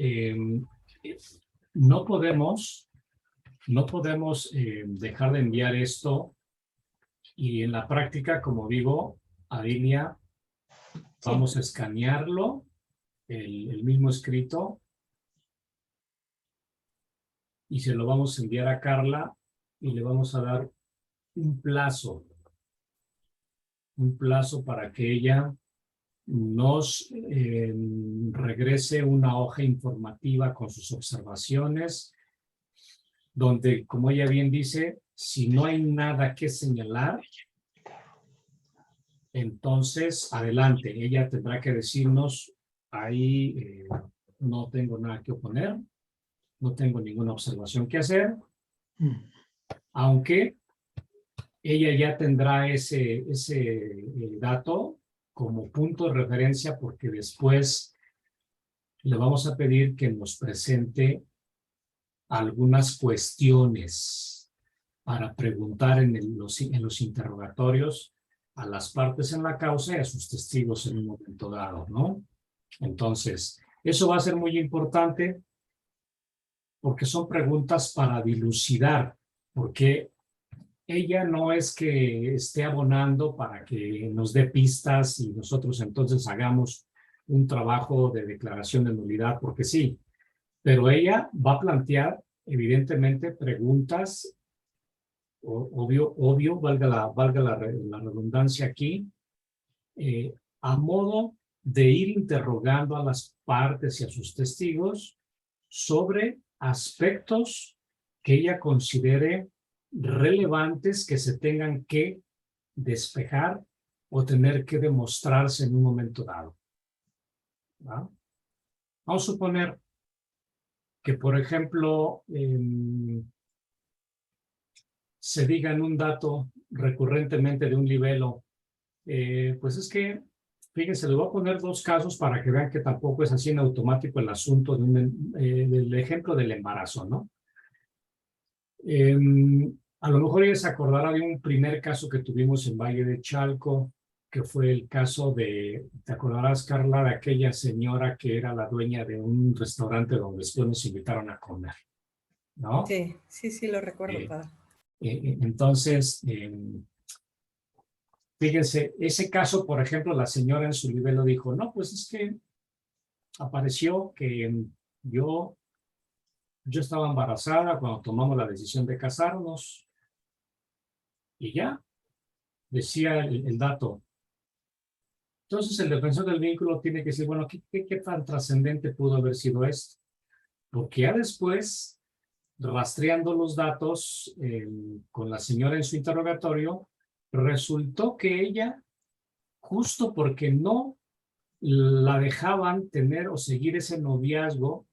A: No podemos dejar de enviar esto y en la práctica, como digo, Adilia, vamos a escanearlo, el mismo escrito, y se lo vamos a enviar a Carla y le vamos a dar un plazo para que ella nos regrese una hoja informativa con sus observaciones, donde, como ella bien dice, si no hay nada que señalar, entonces adelante. Ella tendrá que decirnos, ahí no tengo nada que oponer, no tengo ninguna observación que hacer, aunque ella ya tendrá ese dato como punto de referencia, porque después le vamos a pedir que nos presente algunas cuestiones para preguntar en los interrogatorios a las partes en la causa y a sus testigos en un momento dado, ¿no? Entonces, eso va a ser muy importante porque son preguntas para dilucidar, porque ella no es que esté abonando para que nos dé pistas y nosotros entonces hagamos un trabajo de declaración de nulidad, porque sí, pero ella va a plantear evidentemente preguntas, obvio, valga la redundancia aquí, a modo de ir interrogando a las partes y a sus testigos sobre aspectos que ella considere relevantes que se tengan que despejar o tener que demostrarse en un momento dado. ¿Va? Vamos a suponer que, por ejemplo, se diga en un dato recurrentemente de un libelo, pues es que, fíjense, le voy a poner dos casos para que vean que tampoco es así en automático el asunto del ejemplo del embarazo, ¿no? A lo mejor ella se acordará de un primer caso que tuvimos en Valle de Chalco, que fue el caso de, ¿te acordarás, Carla, de aquella señora que era la dueña de un restaurante donde después nos invitaron a comer, ¿no?
C: Sí, lo recuerdo, padre.
A: Entonces, fíjense, ese caso, por ejemplo, la señora en su libelo dijo, no, pues es que apareció que yo estaba embarazada cuando tomamos la decisión de casarnos y ya, decía el dato. Entonces el defensor del vínculo tiene que decir, bueno, ¿qué tan trascendente pudo haber sido esto? Porque ya después, rastreando los datos con la señora en su interrogatorio, resultó que ella, justo porque no la dejaban tener o seguir ese noviazgo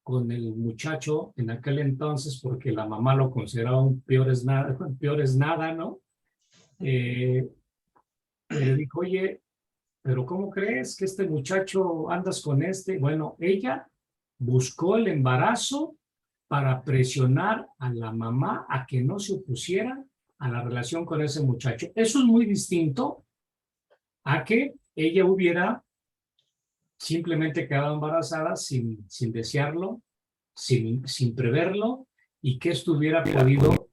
A: con el muchacho en aquel entonces porque la mamá lo consideraba un peor es nada, ¿no? Le dijo, oye, pero ¿cómo crees que este muchacho andas con este? Bueno, ella buscó el embarazo para presionar a la mamá a que no se opusiera a la relación con ese muchacho. Eso es muy distinto a que ella hubiera simplemente quedado embarazada sin desearlo, sin preverlo, y que esto hubiera podido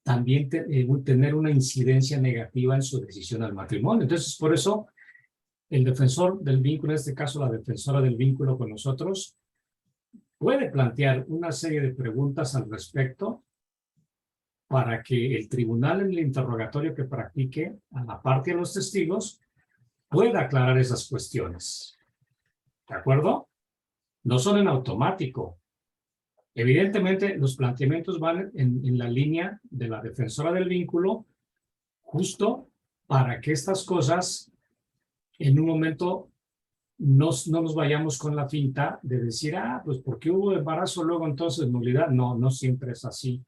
A: también tener una incidencia negativa en su decisión al matrimonio. Entonces, por eso, el defensor del vínculo, en este caso la defensora del vínculo con nosotros, puede plantear una serie de preguntas al respecto para que el tribunal en el interrogatorio que practique a la parte de los testigos pueda aclarar esas cuestiones. ¿De acuerdo? No son en automático. Evidentemente, los planteamientos van en la línea de la defensora del vínculo, justo para que estas cosas en un momento no nos vayamos con la finta de decir, pues porque hubo embarazo, luego entonces nulidad. No, no siempre es así.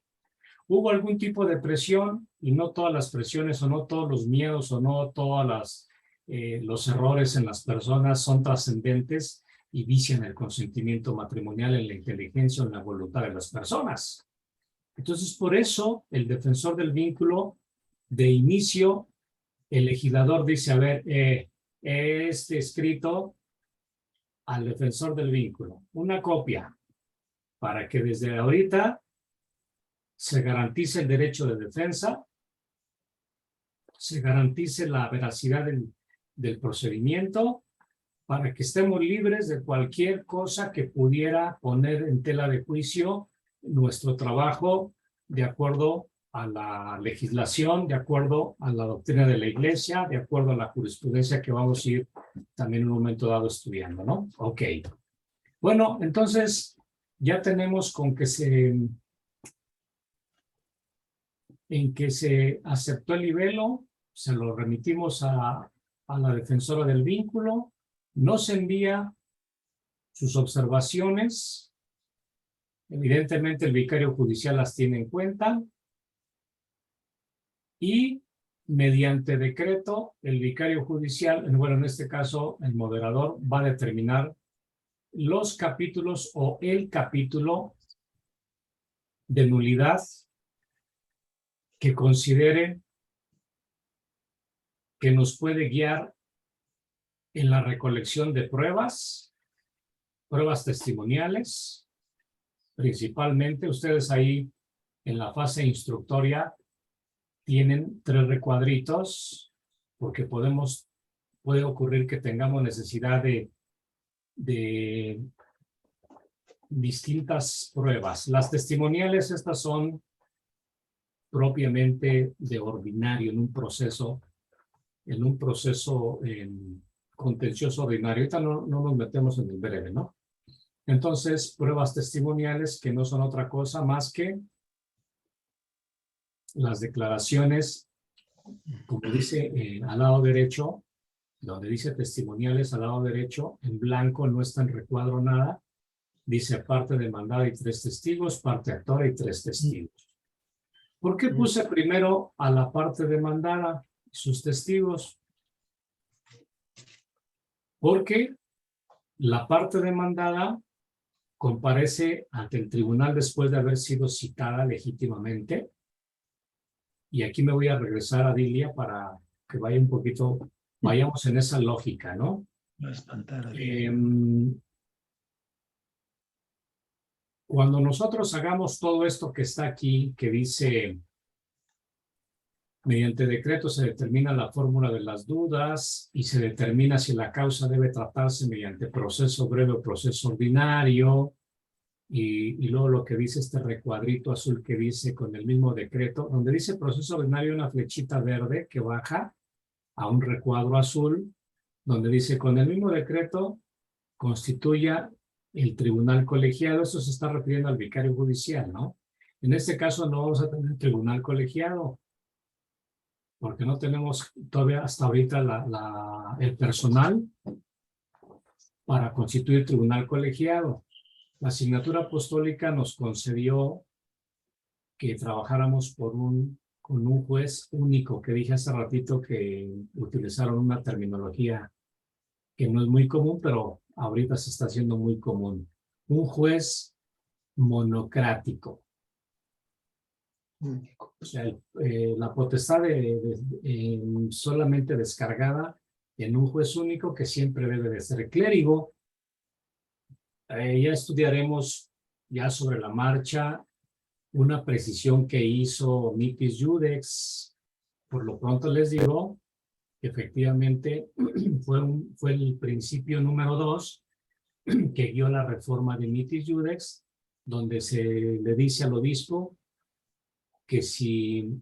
A: Hubo algún tipo de presión, y no todas las presiones o no todos los miedos o no todos los errores en las personas son trascendentes y vician el consentimiento matrimonial en la inteligencia o en la voluntad de las personas. Entonces, por eso, el defensor del vínculo, de inicio, el legislador dice, a ver, este escrito al defensor del vínculo, una copia, para que desde ahorita se garantice el derecho de defensa, se garantice la veracidad del procedimiento, para que estemos libres de cualquier cosa que pudiera poner en tela de juicio nuestro trabajo de acuerdo a la legislación, de acuerdo a la doctrina de la Iglesia, de acuerdo a la jurisprudencia que vamos a ir también en un momento dado estudiando, ¿no? Ok. Bueno, entonces ya tenemos con que en que se aceptó el libelo, se lo remitimos a la defensora del vínculo, nos envía sus observaciones, evidentemente el vicario judicial las tiene en cuenta, y mediante decreto el vicario judicial, bueno, en este caso el moderador, va a determinar los capítulos o el capítulo de nulidad que considere que nos puede guiar en la recolección de pruebas testimoniales. Principalmente, ustedes ahí en la fase instructoria tienen 3 recuadritos, porque puede ocurrir que tengamos necesidad de distintas pruebas. Las testimoniales, estas son propiamente de ordinario en un proceso contencioso ordinario. Ahorita no nos metemos en el breve, ¿no? Entonces, pruebas testimoniales que no son otra cosa más que las declaraciones, como dice al lado derecho, donde dice testimoniales al lado derecho, en blanco, no está en recuadro nada, dice parte demandada y 3 testigos, parte actora y 3 testigos. ¿Por qué puse primero a la parte demandada y sus testigos? Porque la parte demandada comparece ante el tribunal después de haber sido citada legítimamente. Y aquí me voy a regresar a Dilia para que vaya un poquito, vayamos en esa lógica, ¿no?
B: No espantar a
A: cuando nosotros hagamos todo esto que está aquí, que dice, mediante decreto se determina la fórmula de las dudas y se determina si la causa debe tratarse mediante proceso breve o proceso ordinario, y luego lo que dice este recuadrito azul que dice con el mismo decreto, donde dice proceso ordinario, una flechita verde que baja a un recuadro azul, donde dice con el mismo decreto constituya el tribunal colegiado. Eso se está refiriendo al vicario judicial, ¿no? En este caso no vamos a tener tribunal colegiado, porque no tenemos todavía hasta ahorita el personal para constituir tribunal colegiado. La asignatura apostólica nos concedió que trabajáramos con un juez único, que dije hace ratito que utilizaron una terminología que no es muy común, pero ahorita se está haciendo muy común. Un juez monocrático. O sea, la potestad solamente descargada en un juez único que siempre debe de ser clérigo. Ya estudiaremos ya sobre la marcha una precisión que hizo Mitis Judex. Por lo pronto les digo que efectivamente fue el principio número 2 que guió la reforma de Mitis Judex, donde se le dice al obispo que si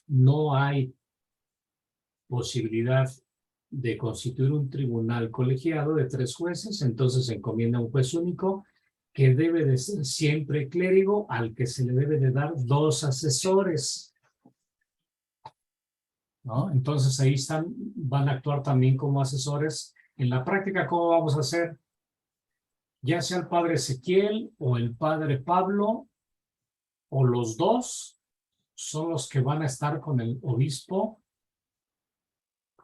A: no hay posibilidad de constituir un tribunal colegiado de 3 jueces, entonces se encomienda a un juez único que debe de ser siempre clérigo, al que se le debe de dar 2 asesores, ¿no? Entonces ahí van a actuar también como asesores. En la práctica, ¿cómo vamos a hacer? Ya sea el padre Ezequiel o el padre Pablo, o los 2, son los que van a estar con el obispo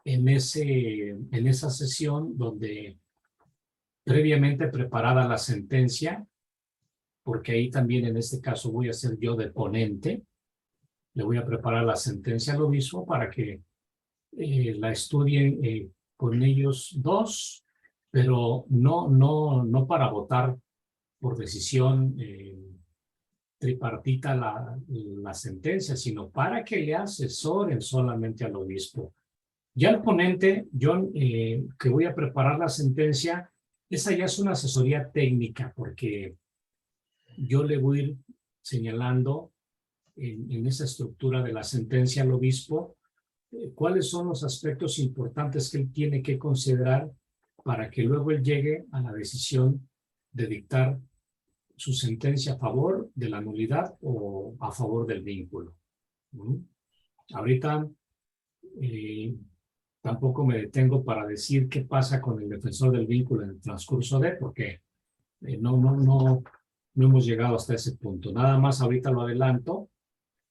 A: en esa sesión donde previamente preparada la sentencia, porque ahí también en este caso voy a ser yo de ponente, le voy a preparar la sentencia al obispo para que la estudien con ellos 2, pero no para votar por decisión tripartita la sentencia, sino para que le asesoren solamente al obispo. Ya el ponente, yo que voy a preparar la sentencia, esa ya es una asesoría técnica, porque yo le voy a ir señalando en esa estructura de la sentencia al obispo cuáles son los aspectos importantes que él tiene que considerar para que luego él llegue a la decisión de dictar su sentencia a favor de la nulidad o a favor del vínculo. Ahorita tampoco me detengo para decir qué pasa con el defensor del vínculo en el transcurso de, porque no hemos llegado hasta ese punto. Nada más ahorita lo adelanto,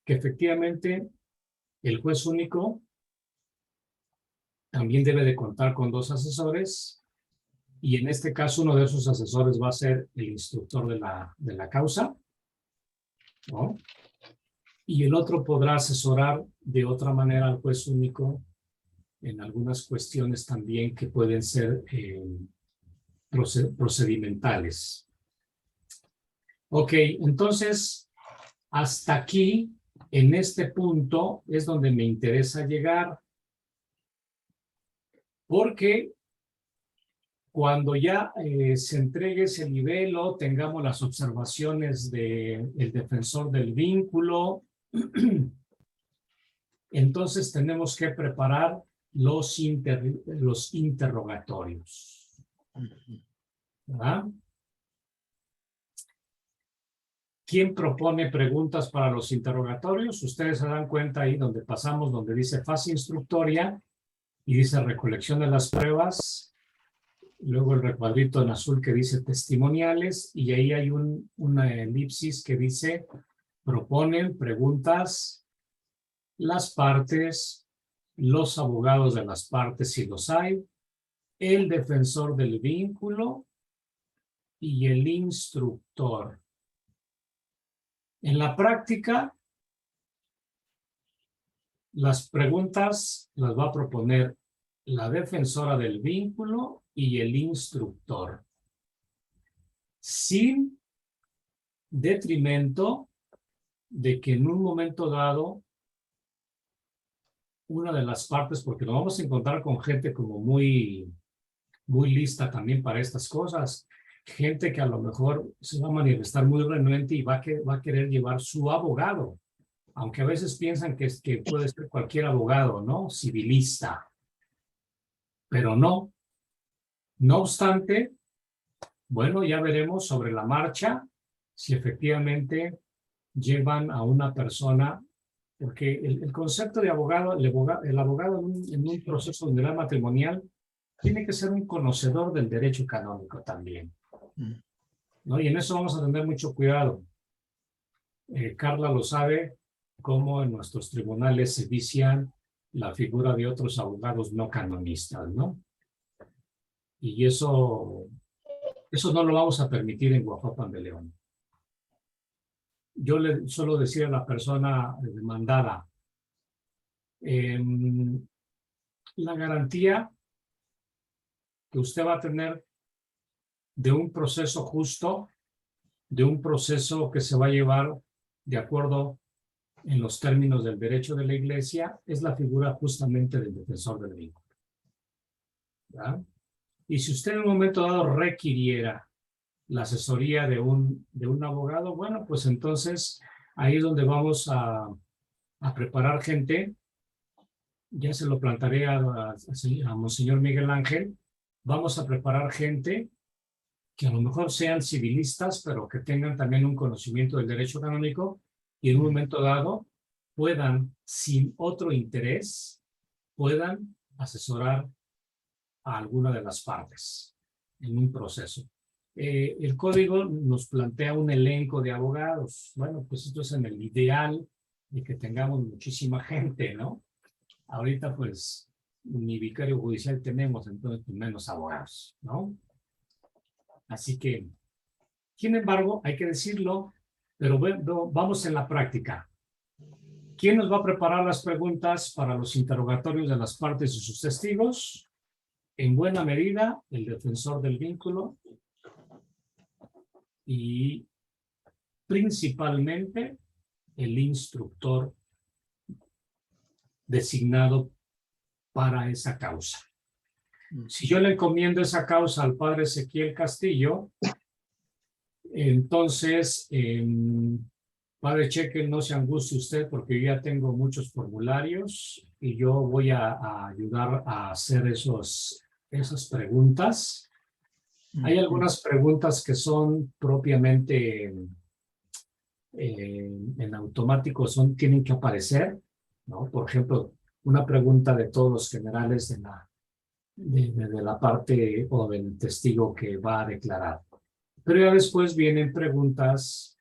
A: que efectivamente el juez único también debe de contar con 2 asesores, y en este caso uno de esos asesores va a ser el instructor de la causa, ¿no? Y el otro podrá asesorar de otra manera al juez único en algunas cuestiones también que pueden ser procedimentales. Ok, entonces, hasta aquí, en este punto, es donde me interesa llegar, porque cuando ya se entregue ese nivel o tengamos las observaciones del defensor del vínculo, entonces tenemos que preparar los interrogatorios, ¿verdad? ¿Quién propone preguntas para los interrogatorios? Ustedes se dan cuenta ahí donde pasamos, donde dice fase instructoria y dice recolección de las pruebas, luego el recuadrito en azul que dice testimoniales, y ahí hay una elipsis que dice proponen preguntas las partes, los abogados de las partes si los hay, el defensor del vínculo y el instructor. En la práctica, las preguntas las va a proponer la defensora del vínculo y el instructor, sin detrimento de que en un momento dado una de las partes, porque nos vamos a encontrar con gente como muy lista también para estas cosas, gente que a lo mejor se va a manifestar muy renuente y va a querer llevar su abogado, aunque a veces piensan que puede ser cualquier abogado, ¿no? Civilista, pero no. No obstante, bueno, ya veremos sobre la marcha si efectivamente llevan a una persona, porque el concepto de abogado, el abogado en un proceso de unidad matrimonial tiene que ser un conocedor del derecho canónico también. ¿no? Y en eso vamos a tener mucho cuidado. Carla lo sabe, cómo en nuestros tribunales se vician la figura de otros abogados no canonistas, ¿no? Y eso no lo vamos a permitir en Guajuapan de León. Yo le suelo decir a la persona demandada, la garantía que usted va a tener de un proceso justo, de un proceso que se va a llevar de acuerdo en los términos del derecho de la Iglesia, es la figura justamente del defensor del vínculo. ¿Ya? Y si usted en un momento dado requiriera la asesoría de un abogado, bueno, pues entonces ahí es donde vamos a preparar gente. Ya se lo plantearé a Monseñor Miguel Ángel. Vamos a preparar gente que a lo mejor sean civilistas, pero que tengan también un conocimiento del derecho canónico y en un momento dado puedan, sin otro interés, puedan asesorar a alguna de las partes en un proceso. El código nos plantea un elenco de abogados. Bueno, pues esto es en el ideal de que tengamos muchísima gente, ¿no? Ahorita, pues, ni vicario judicial tenemos, entonces menos abogados, ¿no? Así que, sin embargo, hay que decirlo, pero vamos en la práctica. ¿Quién nos va a preparar las preguntas para los interrogatorios de las partes y sus testigos? En buena medida, el defensor del vínculo y principalmente el instructor designado para esa causa. Si yo le encomiendo esa causa al padre Ezequiel Castillo, entonces, padre Cheque, no se angustie usted porque yo ya tengo muchos formularios y yo voy a ayudar a hacer esas preguntas. Hay algunas preguntas que son propiamente en automático, tienen que aparecer, ¿no? Por ejemplo, una pregunta de todos los generales de la parte o del testigo que va a declarar. Pero ya después vienen preguntas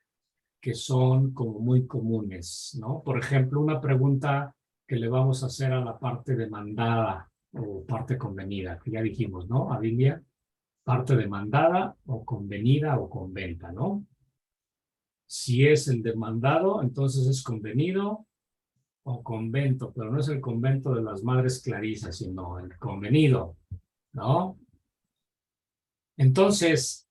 A: que son como muy comunes, ¿no? Por ejemplo, una pregunta que le vamos a hacer a la parte demandada o parte convenida, que ya dijimos, ¿no? Adilia, parte demandada o convenida o conventa, ¿no? Si es el demandado, entonces es convenido o convento, pero no es el convento de las Madres Clarisas, sino el convenido, ¿no? Entonces,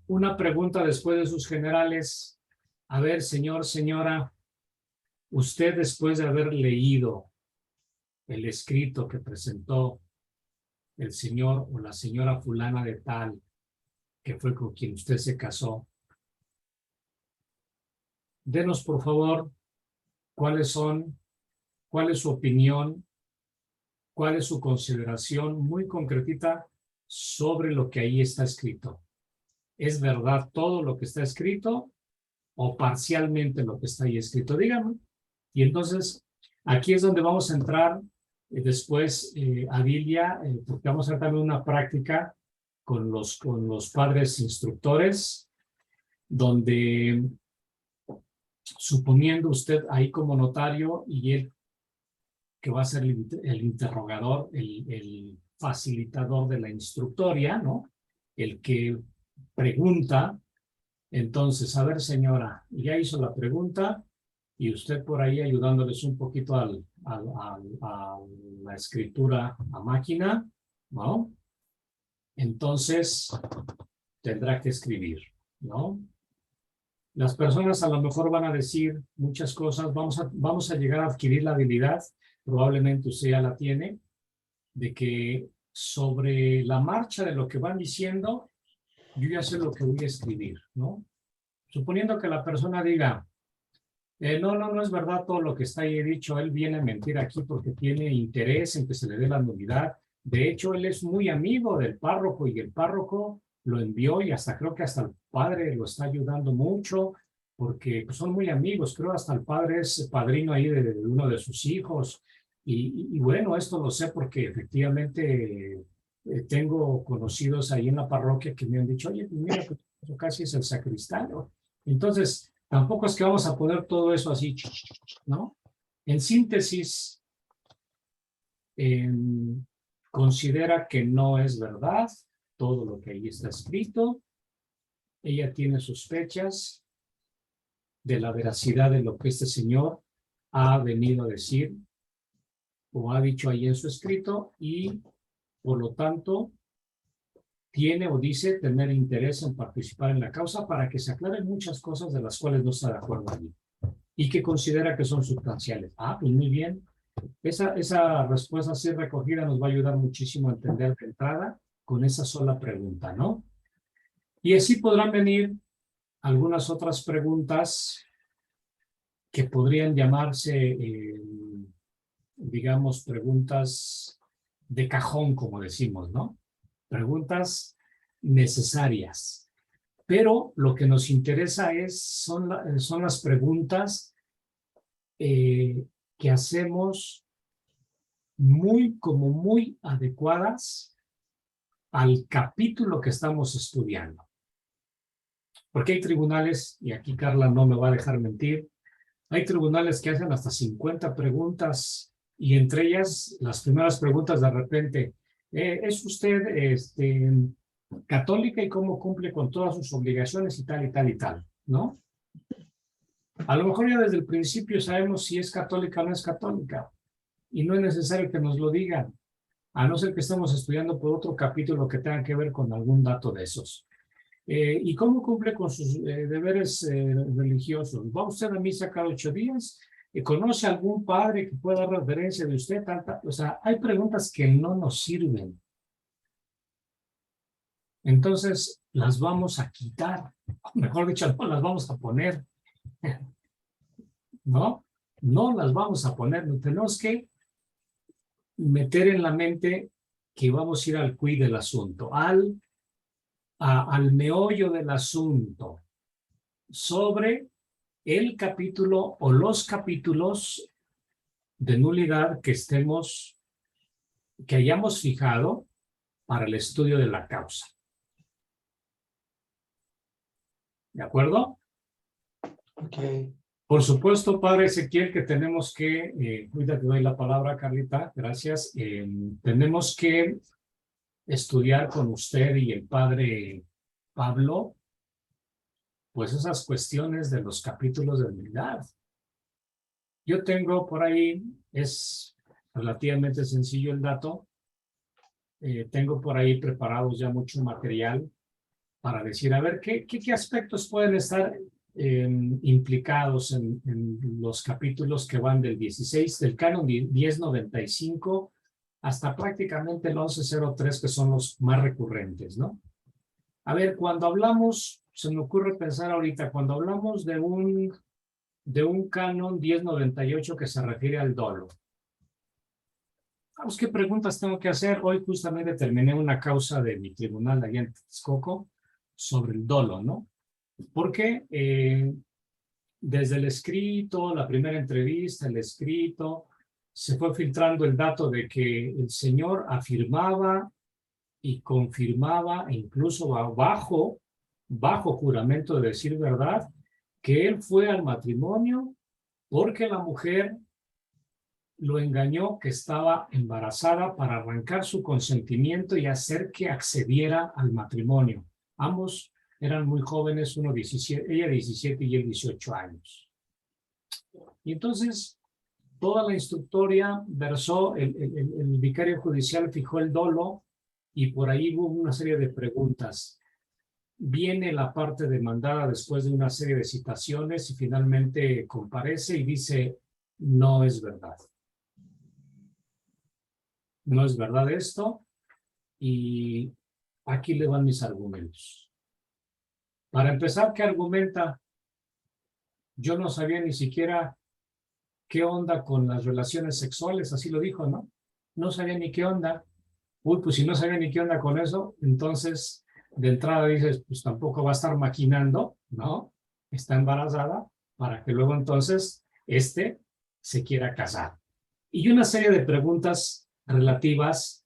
A: una pregunta después de sus generales. A ver, señor, señora, usted después de haber leído el escrito que presentó el señor o la señora fulana de tal, que fue con quien usted se casó, denos por favor cuál es su opinión, cuál es su consideración muy concretita sobre lo que ahí está escrito. ¿Es verdad todo lo que está escrito o parcialmente lo que está ahí escrito? Dígame. Y entonces, aquí es donde vamos a entrar después, Adilia, porque vamos a hacer también una práctica con los padres instructores, donde, suponiendo usted ahí como notario y él que va a ser el interrogador, el facilitador de la instructoria, ¿no? El que pregunta, entonces, a ver, señora, ya hizo la pregunta y usted por ahí ayudándoles un poquito a la escritura a máquina, ¿no? Entonces, tendrá que escribir, ¿no? Las personas a lo mejor van a decir muchas cosas, vamos a llegar a adquirir la habilidad, probablemente usted ya la tiene, de que sobre la marcha de lo que van diciendo, yo ya sé lo que voy a escribir, ¿no? Suponiendo que la persona diga, no es verdad todo lo que está ahí dicho, él viene a mentir aquí porque tiene interés en que se le dé la nulidad. De hecho, él es muy amigo del párroco y el párroco lo envió y hasta creo que hasta el padre lo está ayudando mucho porque pues, son muy amigos. Creo hasta el padre es padrino ahí de uno de sus hijos. Y bueno, esto lo sé porque efectivamente tengo conocidos ahí en la parroquia que me han dicho, oye, pues mira, pues casi es el sacristán, ¿no? Entonces, tampoco es que vamos a poner todo eso así, ¿no? En síntesis, considera que no es verdad todo lo que ahí está escrito. Ella tiene sospechas de la veracidad de lo que este señor ha venido a decir o ha dicho ahí en su escrito y, por lo tanto, tiene o dice tener interés en participar en la causa para que se aclaren muchas cosas de las cuales no está de acuerdo allí y que considera que son sustanciales. Ah, pues muy bien. Esa respuesta así recogida nos va a ayudar muchísimo a entender de entrada con esa sola pregunta, ¿no? Y así podrán venir algunas otras preguntas que podrían llamarse, digamos, preguntas de cajón, como decimos, ¿no? Preguntas necesarias. Pero lo que nos interesa son las preguntas que hacemos muy adecuadas al capítulo que estamos estudiando. Porque hay tribunales, y aquí Carla no me va a dejar mentir, hay tribunales que hacen hasta 50 preguntas y entre ellas las primeras preguntas de repente, ¿es usted católica y cómo cumple con todas sus obligaciones y tal y tal y tal? ¿No? A lo mejor ya desde el principio sabemos si es católica o no es católica y no es necesario que nos lo digan, a no ser que estemos estudiando por otro capítulo que tenga que ver con algún dato de esos. ¿Y cómo cumple con sus deberes religiosos? ¿Va usted a misa cada 8 días? ¿Conoce algún padre que pueda dar referencia de usted? O sea, hay preguntas que no nos sirven. Entonces, las vamos a quitar. Mejor dicho, no las vamos a poner. ¿No? No las vamos a poner. Tenemos que meter en la mente que vamos a ir al quid del asunto, al meollo del asunto, sobre el capítulo o los capítulos de nulidad que hayamos fijado para el estudio de la causa. ¿De acuerdo?
B: Ok.
A: Por supuesto, padre Ezequiel, que tenemos que, ahorita te doy la palabra, Carlita, gracias, tenemos que estudiar con usted y el padre Pablo, pues esas cuestiones de los capítulos de nulidad. Yo tengo por ahí, es relativamente sencillo el dato, tengo por ahí preparados ya mucho material para decir, a ver, ¿qué aspectos pueden estar implicados en los capítulos que van del 16, del canon 1095 hasta prácticamente el 1103, que son los más recurrentes, ¿no? A ver, cuando hablamos, se me ocurre pensar ahorita, cuando hablamos de un canon 1098 que se refiere al dolo. Vamos, ¿qué preguntas tengo que hacer? Hoy justamente terminé una causa de mi tribunal allá en Texcoco sobre el dolo, ¿no? Porque desde el escrito, la primera entrevista, el escrito, se fue filtrando el dato de que el señor afirmaba y confirmaba, e incluso bajo juramento de decir verdad, que él fue al matrimonio porque la mujer lo engañó que estaba embarazada para arrancar su consentimiento y hacer que accediera al matrimonio. Ambos eran muy jóvenes, ella 17 y él 18 años. Y entonces, toda la instructoria versó, el vicario judicial fijó el dolo y por ahí hubo una serie de preguntas. Viene la parte demandada después de una serie de citaciones y finalmente comparece y dice, no es verdad. No es verdad esto y aquí le van mis argumentos. Para empezar, ¿qué argumenta? Yo no sabía ni siquiera qué onda con las relaciones sexuales, así lo dijo, ¿no? No sabía ni qué onda. Uy, pues si no sabía ni qué onda con eso, entonces de entrada dices, pues tampoco va a estar maquinando, ¿no? Está embarazada para que luego entonces se quiera casar. Y una serie de preguntas relativas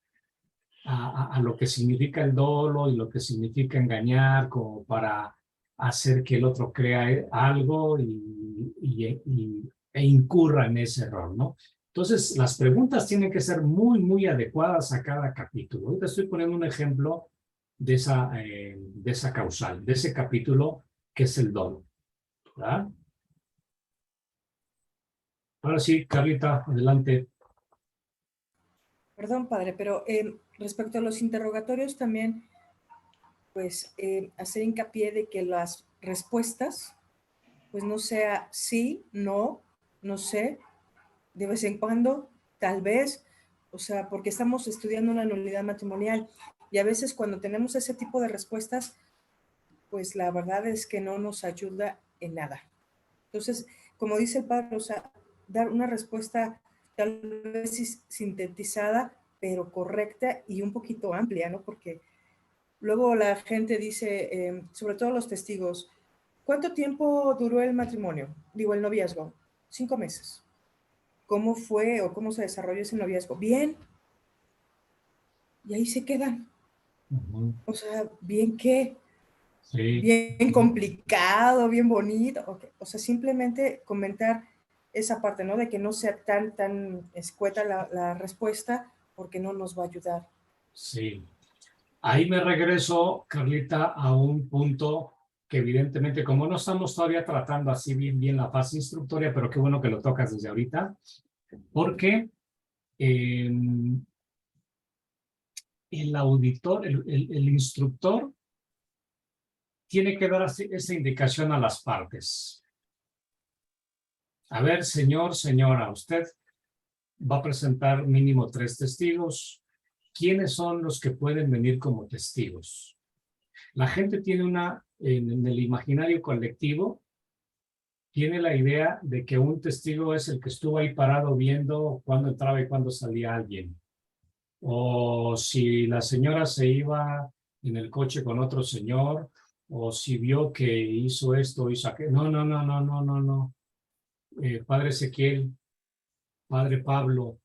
A: a lo que significa el dolo y lo que significa engañar, como para hacer que el otro crea algo e incurra en ese error, ¿no? Entonces, las preguntas tienen que ser muy, muy adecuadas a cada capítulo. Ahorita estoy poniendo un ejemplo de esa causal, de ese capítulo que es el dolo, ¿verdad? Ahora sí, Carlita, adelante.
C: Perdón, padre, pero respecto a los interrogatorios también, pues hacer hincapié de que las respuestas, pues no sea sí, no, no sé, de vez en cuando, tal vez, o sea, porque estamos estudiando una nulidad matrimonial y a veces cuando tenemos ese tipo de respuestas, pues la verdad es que no nos ayuda en nada. Entonces, como dice el padre, o sea, dar una respuesta tal vez sintetizada, pero correcta y un poquito amplia, ¿no? Porque luego la gente dice, sobre todo los testigos, ¿cuánto tiempo duró el matrimonio? Digo, el noviazgo. 5 meses. ¿Cómo fue o cómo se desarrolló ese noviazgo? Bien. Y ahí se quedan. O sea, bien qué,
A: Sí.
C: bien complicado, bien bonito. Okay. O sea, simplemente comentar esa parte, ¿no? De que no sea tan escueta la respuesta porque no nos va a ayudar.
A: Sí. Ahí me regreso, Carlita, a un punto que evidentemente, como no estamos todavía tratando así bien la fase instructoria, pero qué bueno que lo tocas desde ahorita, porque el auditor, el instructor, tiene que dar esa indicación a las partes. A ver, señor, señora, usted va a presentar mínimo 3 testigos. ¿Quiénes son los que pueden venir como testigos? La gente tiene en el imaginario colectivo, tiene la idea de que un testigo es el que estuvo ahí parado viendo cuándo entraba y cuándo salía alguien. O si la señora se iba en el coche con otro señor, o si vio que hizo esto, hizo aquello. No, no, no, no, no, no, no. Padre Ezequiel, Padre Pablo,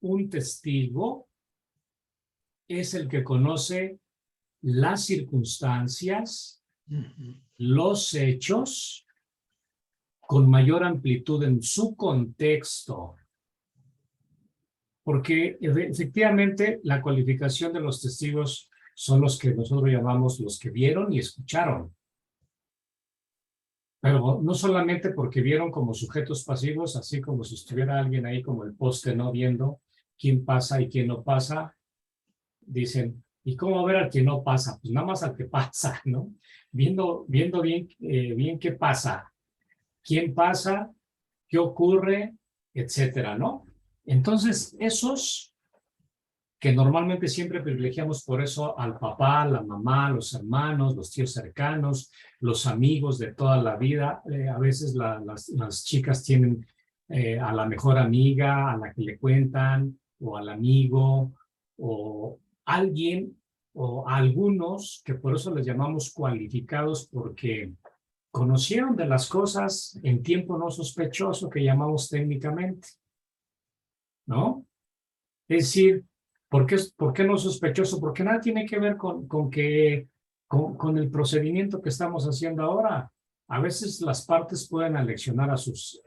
A: un testigo es el que conoce las circunstancias, los hechos, con mayor amplitud en su contexto. Porque efectivamente la cualificación de los testigos son los que nosotros llamamos los que vieron y escucharon. Pero no solamente porque vieron como sujetos pasivos, así como si estuviera alguien ahí como el poste, ¿no? Viendo quién pasa y quién no pasa. Dicen, ¿y cómo ver al que no pasa? Pues nada más al que pasa, ¿no? Viendo bien qué pasa, quién pasa, qué ocurre, etcétera, ¿no? Entonces, esos que normalmente siempre privilegiamos por eso al papá, la mamá, los hermanos, los tíos cercanos, los amigos de toda la vida. A veces las chicas tienen a la mejor amiga, a la que le cuentan, o al amigo, o alguien, o a algunos, que por eso les llamamos cualificados, porque conocieron de las cosas en tiempo no sospechoso, que llamamos técnicamente, ¿no? Es decir, ¿por qué no sospechoso? Porque nada tiene que ver con el procedimiento que estamos haciendo ahora. A veces las partes pueden aleccionar a sus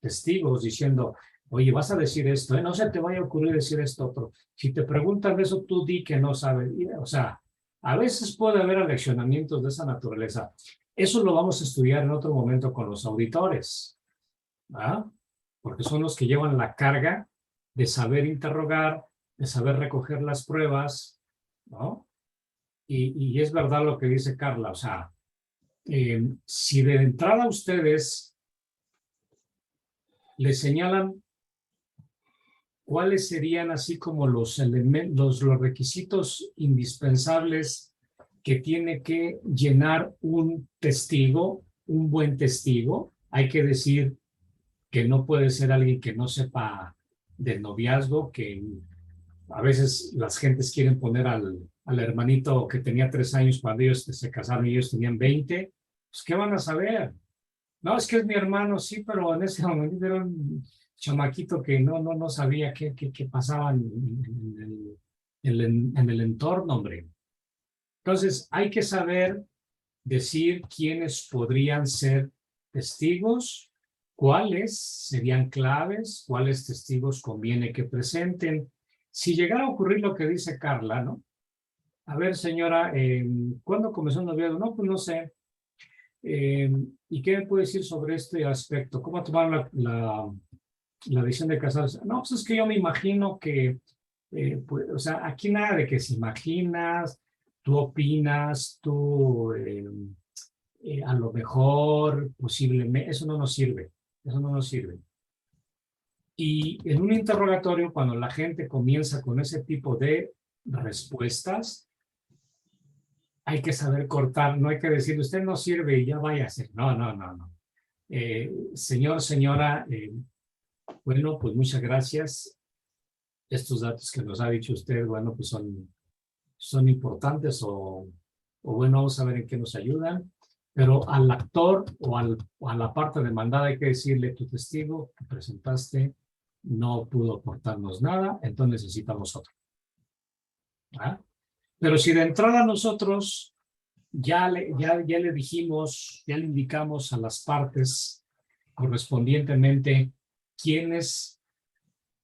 A: testigos diciendo, oye, vas a decir esto, no se te vaya a ocurrir decir esto otro. Si te preguntan de eso, tú di que no sabes. O sea, a veces puede haber aleccionamientos de esa naturaleza. Eso lo vamos a estudiar en otro momento con los auditores, ¿verdad? Porque son los que llevan la carga de saber interrogar, de saber recoger las pruebas, ¿no? Y es verdad lo que dice Carla, o sea, si de entrada ustedes le señalan cuáles serían así como los requisitos indispensables que tiene que llenar un testigo, un buen testigo, hay que decir que no puede ser alguien que no sepa del noviazgo, que a veces las gentes quieren poner al hermanito que tenía 3 años cuando ellos se casaron y ellos tenían 20, pues ¿qué van a saber? No, es que es mi hermano, sí, pero en ese momento era un chamaquito que no sabía qué pasaba en el entorno, hombre. Entonces, hay que saber decir quiénes podrían ser testigos, cuáles serían claves, cuáles testigos conviene que presenten. Si llegara a ocurrir lo que dice Carla, ¿no? A ver, señora, ¿cuándo comenzó el noviazgo? No, pues no sé. ¿Y qué me puede decir sobre este aspecto? ¿Cómo tomaron la decisión de casarse? No, pues es que yo me imagino que, pues, o sea, aquí nada de que se imaginas, tú opinas, tú a lo mejor, posiblemente, eso no nos sirve, eso no nos sirve. Y en un interrogatorio, cuando la gente comienza con ese tipo de respuestas, hay que saber cortar, no hay que decir, usted no sirve y ya váyase. No, no, no, no. Señor, señora, bueno, pues muchas gracias. Estos datos que nos ha dicho usted, bueno, pues son importantes o bueno, vamos a ver en qué nos ayudan. Pero al actor o a la parte demandada hay que decirle, tu testigo que presentaste no pudo aportarnos nada, entonces necesitamos otro. ¿Ah? Pero si de entrada nosotros ya le dijimos, ya le indicamos a las partes correspondientemente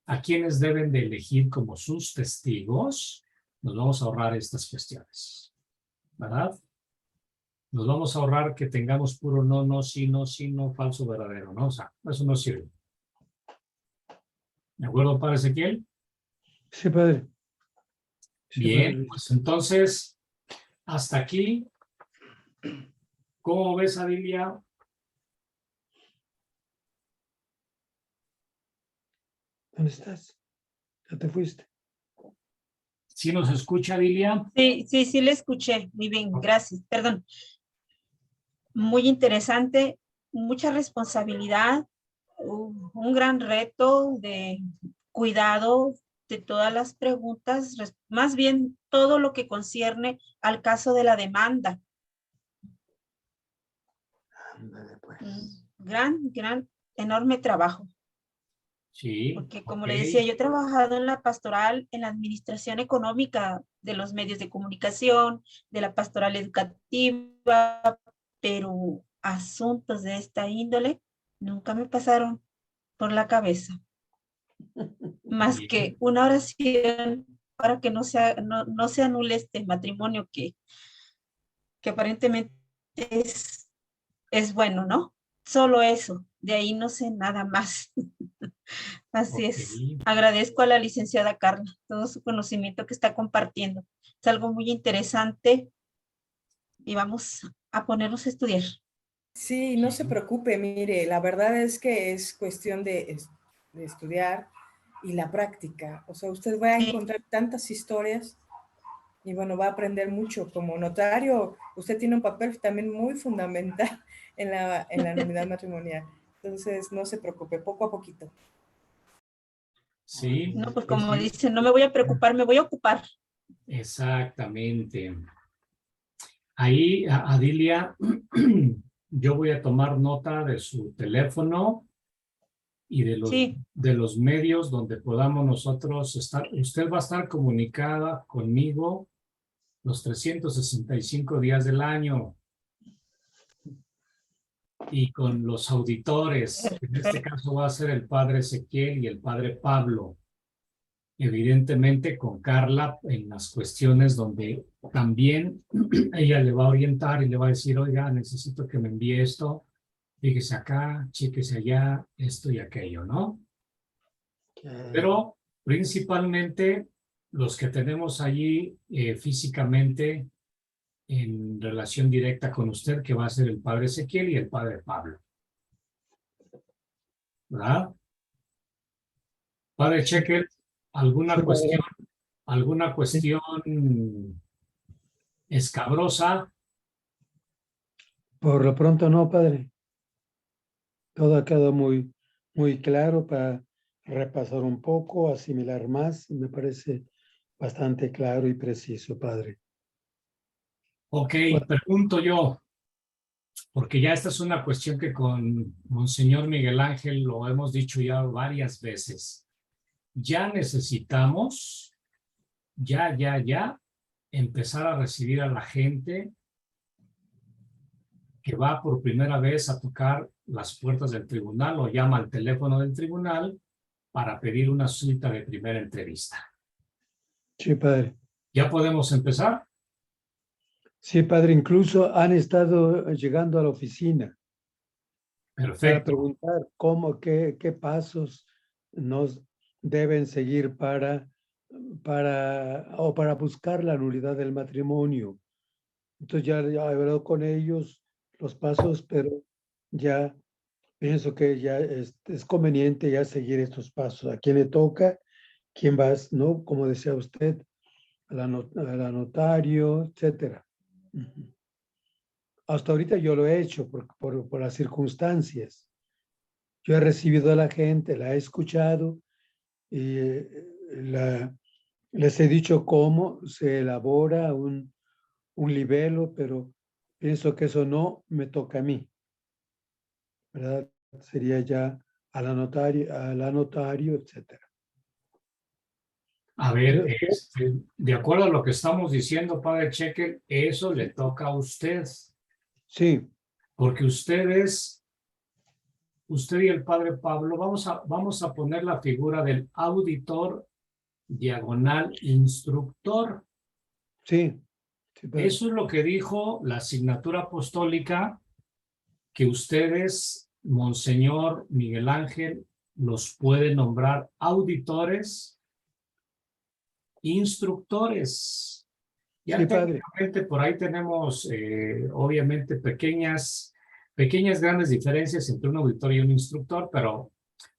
A: a quienes deben de elegir como sus testigos, nos vamos a ahorrar estas cuestiones, ¿verdad? Nos vamos a ahorrar que tengamos puro no, no, sí, no, falso, verdadero, ¿no? O sea, eso no sirve. ¿De acuerdo, padre Ezequiel?
B: Sí, padre. Sí,
A: Bien,
B: padre.
A: pues entonces, hasta aquí. ¿Cómo ves, Adilia?
B: ¿Dónde estás? Ya te fuiste.
A: ¿Sí nos escucha, Adilia?
D: Sí, le escuché. Muy bien, gracias. Perdón. Muy interesante, mucha responsabilidad, un gran reto de cuidado de todas las preguntas, más bien todo lo que concierne al caso de la demanda.
B: Ándale, pues.
D: Gran, enorme trabajo.
A: Sí.
D: Porque como
A: Okay.
D: le decía, yo he trabajado en la pastoral, en la administración económica de los medios de comunicación, de la pastoral educativa, pero asuntos de esta índole nunca me pasaron por la cabeza. Más
A: Bien.
D: que una oración para que no se anule este matrimonio que aparentemente es bueno, ¿no? Solo eso, de ahí no sé nada más. Así es. Agradezco a la licenciada Carla todo su conocimiento que está compartiendo. Es algo muy interesante y vamos a ponernos a estudiar.
C: Sí, no se preocupe, mire, la verdad es que es cuestión de estudiar y la práctica. O sea, usted va a encontrar tantas historias y bueno, va a aprender mucho. Como notario, usted tiene un papel también muy fundamental en la nulidad matrimonial. Entonces, no se preocupe, poco a poquito.
A: Sí.
D: No, pues como dicen, no me voy a preocupar, me voy a ocupar.
A: Exactamente. Ahí, Adilia, yo voy a tomar nota de su teléfono y de los medios donde podamos nosotros estar. Usted va a estar comunicada conmigo los 365 días del año y con los auditores. En este caso va a ser el padre Ezequiel y el padre Pablo. Evidentemente con Carla en las cuestiones donde también ella le va a orientar y le va a decir, oiga, necesito que me envíe esto, fíjese acá, chéquese allá, esto y aquello, ¿no? Pero principalmente los que tenemos allí físicamente en relación directa con usted, que va a ser el padre Ezequiel y el padre Pablo. ¿Verdad? Padre Checker, ¿alguna cuestión escabrosa?
B: Por lo pronto no, padre. Todo ha quedado muy, muy claro para repasar un poco, asimilar más. Me parece bastante claro y preciso, padre.
A: Ok, pregunto yo, porque ya esta es una cuestión que con Monseñor Miguel Ángel lo hemos dicho ya varias veces. Ya necesitamos ya empezar a recibir a la gente que va por primera vez a tocar las puertas del tribunal o llama al teléfono del tribunal para pedir una cita de primera entrevista.
B: Sí, padre.
A: ¿Ya podemos empezar?
B: Sí, padre, incluso han estado llegando a la oficina para
A: Perfecto.
B: preguntar cómo, qué pasos nos deben seguir para buscar la nulidad del matrimonio. Entonces ya he hablado con ellos los pasos, pero ya pienso que ya es conveniente ya seguir estos pasos. ¿A quién le toca? ¿Quién va? ¿No? Como decía usted, a la notario, etcétera. Ujú. Hasta ahorita yo lo he hecho por las circunstancias. Yo he recibido a la gente, la he escuchado y les he dicho cómo se elabora un libelo, pero pienso que eso no me toca a mí, ¿verdad? Sería ya a la notario, etcétera.
A: A ver,
B: Pero,
A: de acuerdo a lo que estamos diciendo, padre Checker, eso le toca a usted,
B: sí,
A: porque usted y el padre Pablo, vamos a poner la figura del auditor diagonal instructor.
B: sí, sí, padre.
A: Eso es lo que dijo la asignatura apostólica, que ustedes, Monseñor Miguel Ángel, los puede nombrar auditores, instructores. Ya
B: Sí, padre.
A: técnicamente por ahí tenemos, obviamente, pequeñas, grandes diferencias entre un auditor y un instructor, pero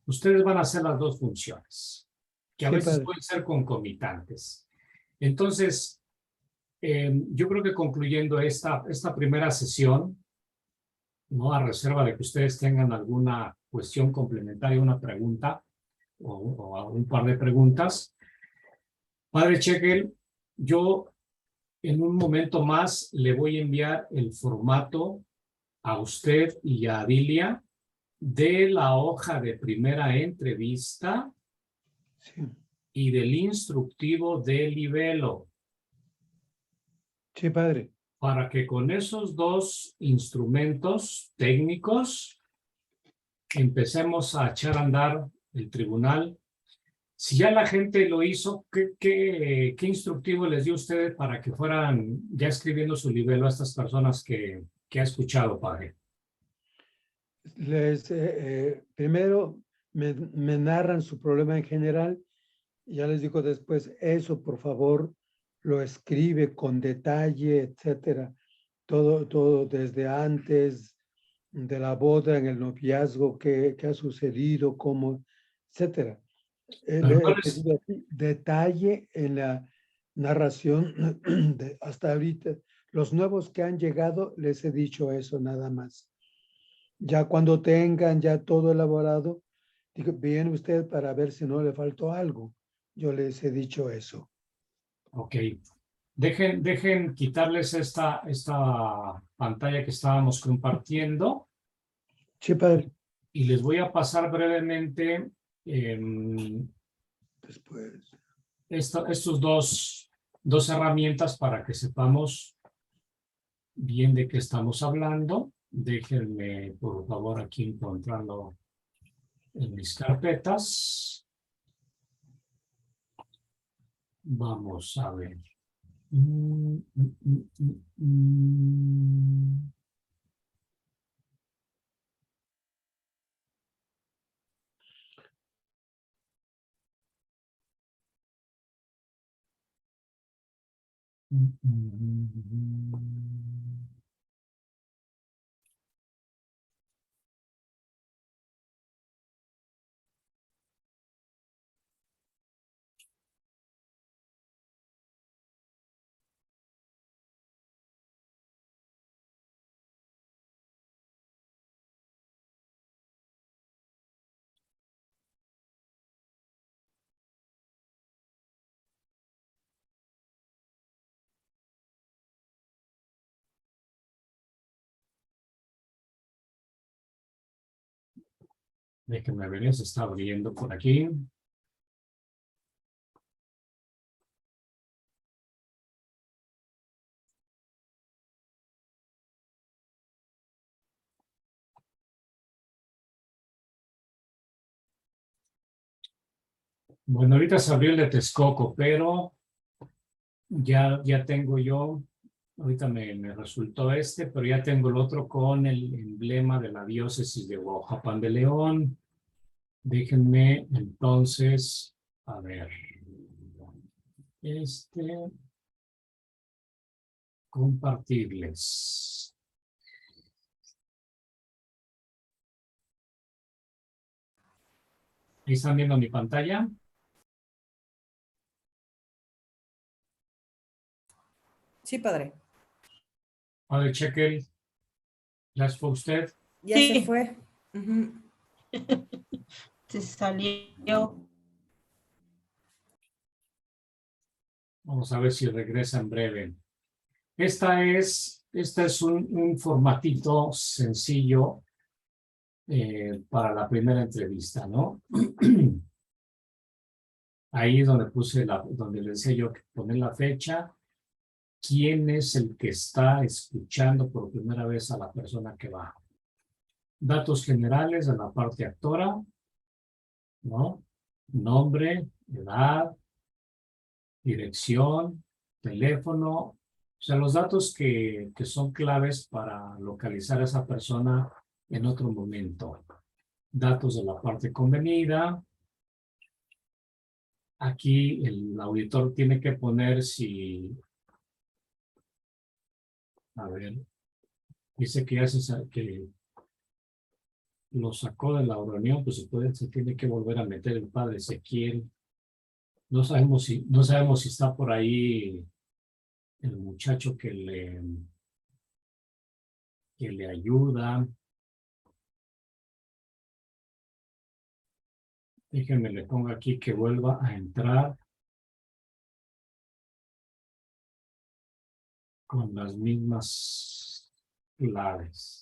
A: ustedes van a hacer las dos funciones, que a
B: Sí,
A: veces
B: padre.
A: pueden ser concomitantes. Entonces, yo creo que concluyendo esta primera sesión, ¿no? A reserva de que ustedes tengan alguna cuestión complementaria, una pregunta o un par de preguntas. Padre Chequel, yo en un momento más le voy a enviar el formato a usted y a Adilia de la hoja de primera entrevista
B: Sí,
A: y del instructivo de libelo,
B: sí, padre.
A: para que con esos dos instrumentos técnicos empecemos a echar a andar el tribunal. Si ya la gente lo hizo, ¿qué instructivo les dio usted para que fueran ya escribiendo su libelo a estas personas que ha escuchado, padre?
B: Primero me narran su problema en general. Ya les digo después, eso por favor lo escribe con detalle, etcétera. Todo desde antes de la boda, en el noviazgo, qué ha sucedido, cómo, etcétera.
A: Pero
B: Le
A: no
B: he
A: les,
B: pedido así, detalle en la narración hasta ahorita. Los nuevos que han llegado, les he dicho eso nada más. Ya cuando tengan ya todo elaborado, digo, viene usted para ver si no le faltó algo. Yo les he dicho eso.
A: ok. Dejen quitarles esta pantalla que estábamos compartiendo
B: Sí, padre.
A: y les voy a pasar brevemente
B: Después.
A: estos dos herramientas para que sepamos bien de qué estamos hablando. Déjenme, por favor, aquí encontrarlo en mis carpetas. Vamos a ver. Déjenme ver, se está abriendo por aquí. Bueno, ahorita se abrió el de Texcoco, pero ya tengo yo, ahorita me resultó pero ya tengo el otro con el emblema de la diócesis de Huajuapan de León. Déjenme entonces, a ver, compartirles. ¿Ahí están viendo mi pantalla?
C: Sí, padre.
A: Padre Chequel, ¿ya fue usted?
C: Ya
D: Sí.
C: se fue. Ujú.
D: Se salió.
A: Vamos a ver si regresa en breve. Este es un formatito sencillo para la primera entrevista, ¿no? Ahí es donde donde le decía yo que poner la fecha, quién es el que está escuchando por primera vez a la persona que va. Datos generales de la parte actora, ¿no? Nombre, edad, dirección, teléfono, o sea, los datos que son claves para localizar a esa persona en otro momento. Datos de la parte convenida. Aquí el auditor tiene que poner si, a ver, dice que que lo sacó de la reunión, pues se tiene que volver a meter el padre Ezequiel. No sabemos si está por ahí el muchacho que le ayuda. Déjenme, le pongo aquí que vuelva a entrar con las mismas claves.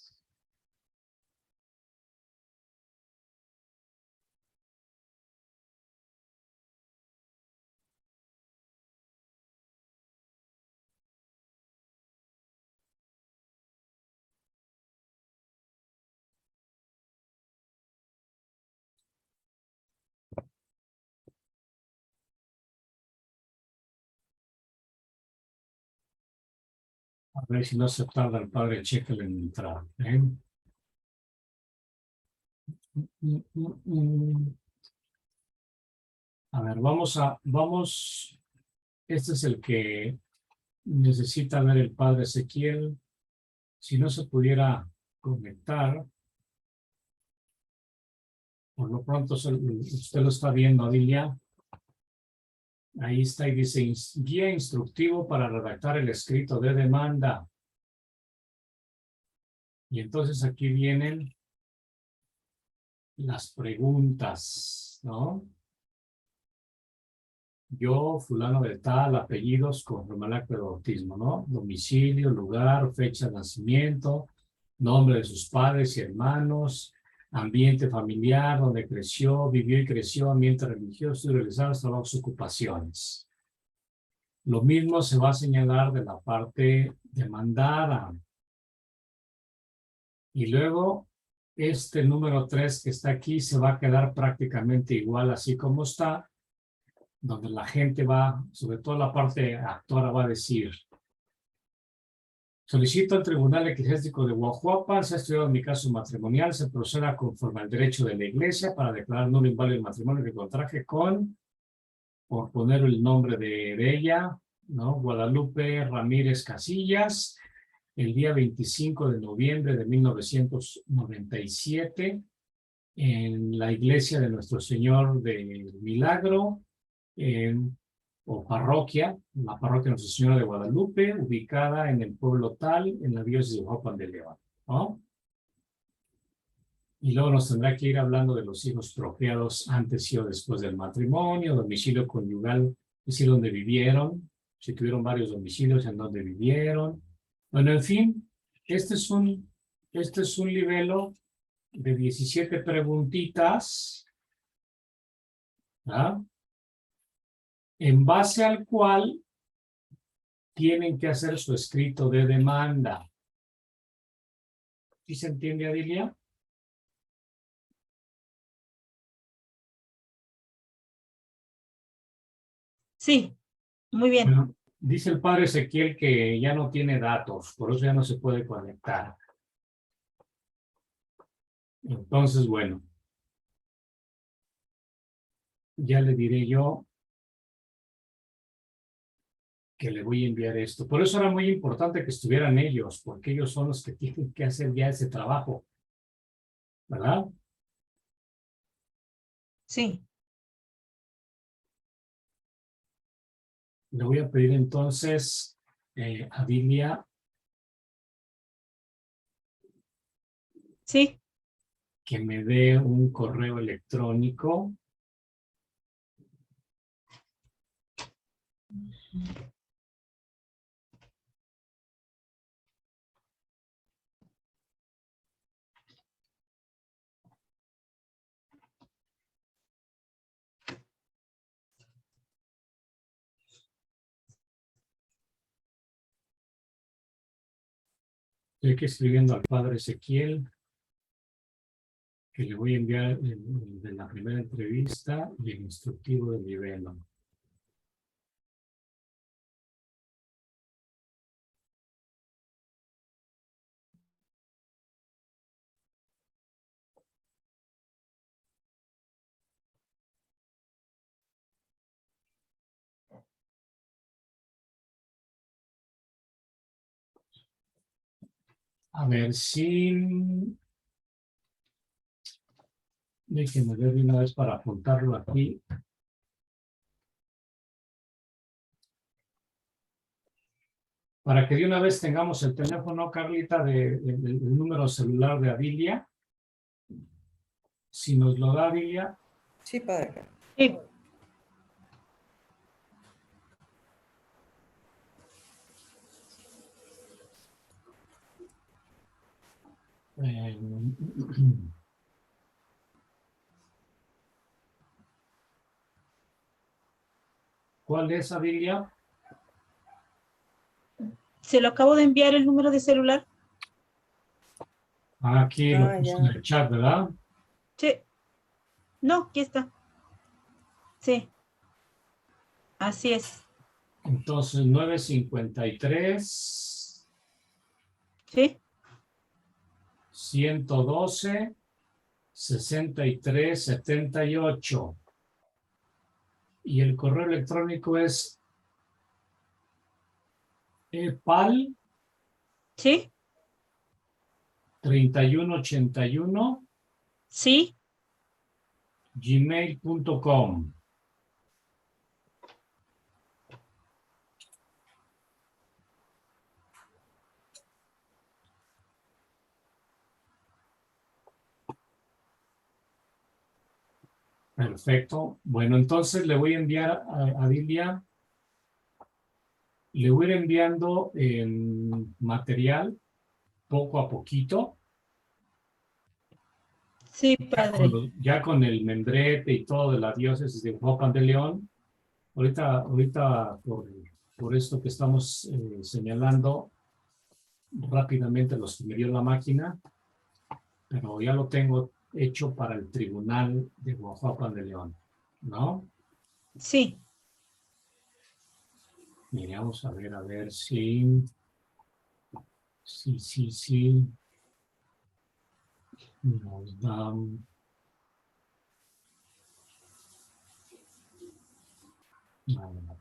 A: A ver si no se tarda el padre Chequel en entrar. A ver, este es el que necesita ver el padre Ezequiel. Si no se pudiera conectar, por lo pronto usted lo está viendo, Adilia. Ahí está y dice guía instructivo para redactar el escrito de demanda. Y entonces aquí vienen las preguntas, ¿no? Yo, fulano de tal, apellidos conforme al acta de bautismo, ¿no? Domicilio, lugar, fecha de nacimiento, nombre de sus padres y hermanos, ambiente familiar, donde creció, vivió y creció, ambiente religioso y realizados trabajos, ocupaciones. Lo mismo se va a señalar de la parte demandada. Y luego, este número 3 que está aquí se va a quedar prácticamente igual así como está, donde la gente va, sobre todo la parte actora, va a decir: solicito al Tribunal Eclesiástico de Huajuapan, se ha estudiado mi caso matrimonial, se proceda conforme al derecho de la Iglesia para declarar nulo e inválido el matrimonio que contraje con, por poner el nombre de ella, ¿no? Guadalupe Ramírez Casillas, el día 25 de noviembre de 1997, en la iglesia de Nuestro Señor del Milagro, o parroquia, la parroquia Nuestra Señora de Guadalupe, ubicada en el pueblo tal, en la diócesis de Huajuapan de León, ¿no? Y luego nos tendrá que ir hablando de los hijos procreados antes y o después del matrimonio, domicilio conyugal, es decir, donde vivieron, si tuvieron varios domicilios, en donde vivieron. Bueno, en fin, este es un libelo de 17 preguntitas, ¿ah? En base al cual tienen que hacer su escrito de demanda. ¿Sí se entiende, Adilia?
D: Sí, muy bien.
A: Bueno, dice el padre Ezequiel que ya no tiene datos, por eso ya no se puede conectar. Entonces, bueno, ya le diré yo que le voy a enviar esto. Por eso era muy importante que estuvieran ellos, porque ellos son los que tienen que hacer ya ese trabajo, ¿verdad?
D: Sí,
A: Le voy a pedir entonces a Dilia
D: sí,
A: que me dé un correo electrónico. Estoy aquí escribiendo al padre Ezequiel que le voy a enviar el de la primera entrevista y el instructivo de nivel. A ver si... Déjenme ver de una vez para apuntarlo aquí. Para que de una vez tengamos el teléfono, Carlita, el número celular de Adilia. Si nos lo da Adilia,
C: Sí, padre.
D: sí.
A: eh, ¿cuál es Adilia?
D: Se lo acabo de enviar el número de celular.
A: Aquí lo puse en
C: Ya.
A: el chat, ¿verdad?
D: Sí. No, aquí está. Sí, así es.
A: Entonces, 953
D: Sí,
A: 112 63 78. Y el correo electrónico es epal
D: sí,
A: 3181
D: sí.
A: gmail.com. Perfecto. Bueno, entonces le voy a enviar a Dilia, le voy a ir enviando material poco a poquito,
D: Sí, padre.
A: ya con el membrete y todo de la diócesis de Huapan de León. Ahorita por esto que estamos señalando rápidamente los que me dio la máquina, pero ya lo tengo hecho para el Tribunal de Huajuapan de León, ¿no?
D: Sí,
A: Mire, vamos a ver si, sí, nos dan. A ver.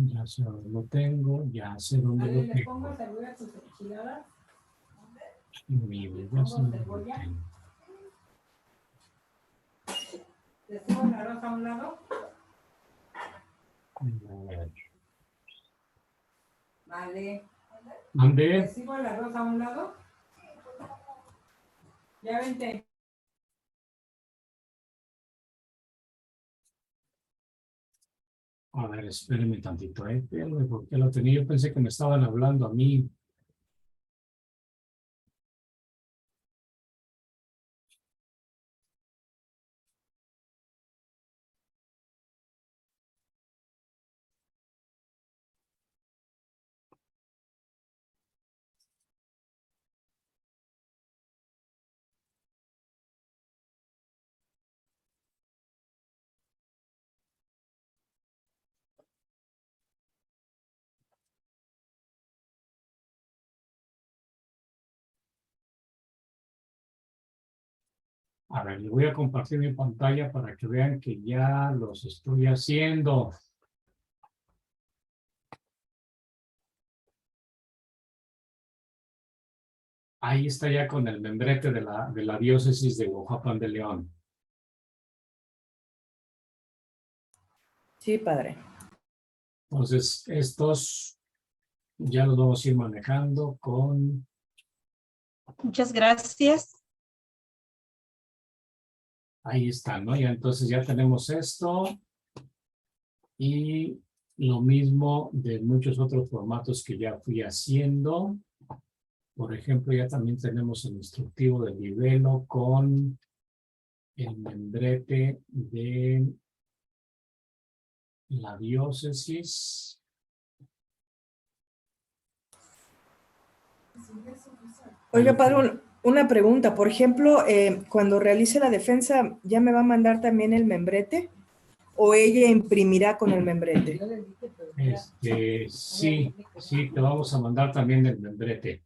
A: Ya sé dónde lo tengo, ya sé dónde lo
E: ¿Le pongo
A: tengo.
E: cebolla a tus enchiladas?
A: Mire, ya sé dónde lo tengo.
E: ¿Le subo el arroz a un lado?
A: A ver.
E: Vale.
A: ¿Mande?
E: ¿Le sigo el arroz a un lado? Ya vente.
A: A ver, espérenme tantito, espérenme, ¿por qué lo tenía? Yo pensé que me estaban hablando a mí. A ver, les voy a compartir mi pantalla para que vean que ya los estoy haciendo. Ahí está ya con el membrete de la diócesis de Huajuapan de León.
C: Sí, padre.
A: Entonces, estos ya los vamos a ir manejando con...
D: Muchas gracias.
A: Ahí está, ¿no? Ya entonces ya tenemos esto. Y lo mismo de muchos otros formatos que ya fui haciendo. Por ejemplo, ya también tenemos el instructivo del libelo con el membrete de la diócesis.
C: Oiga, padre, una pregunta. Por ejemplo, cuando realice la defensa, ¿ya me va a mandar también el membrete? ¿O ella imprimirá con el membrete?
A: Sí, te vamos a mandar también el membrete.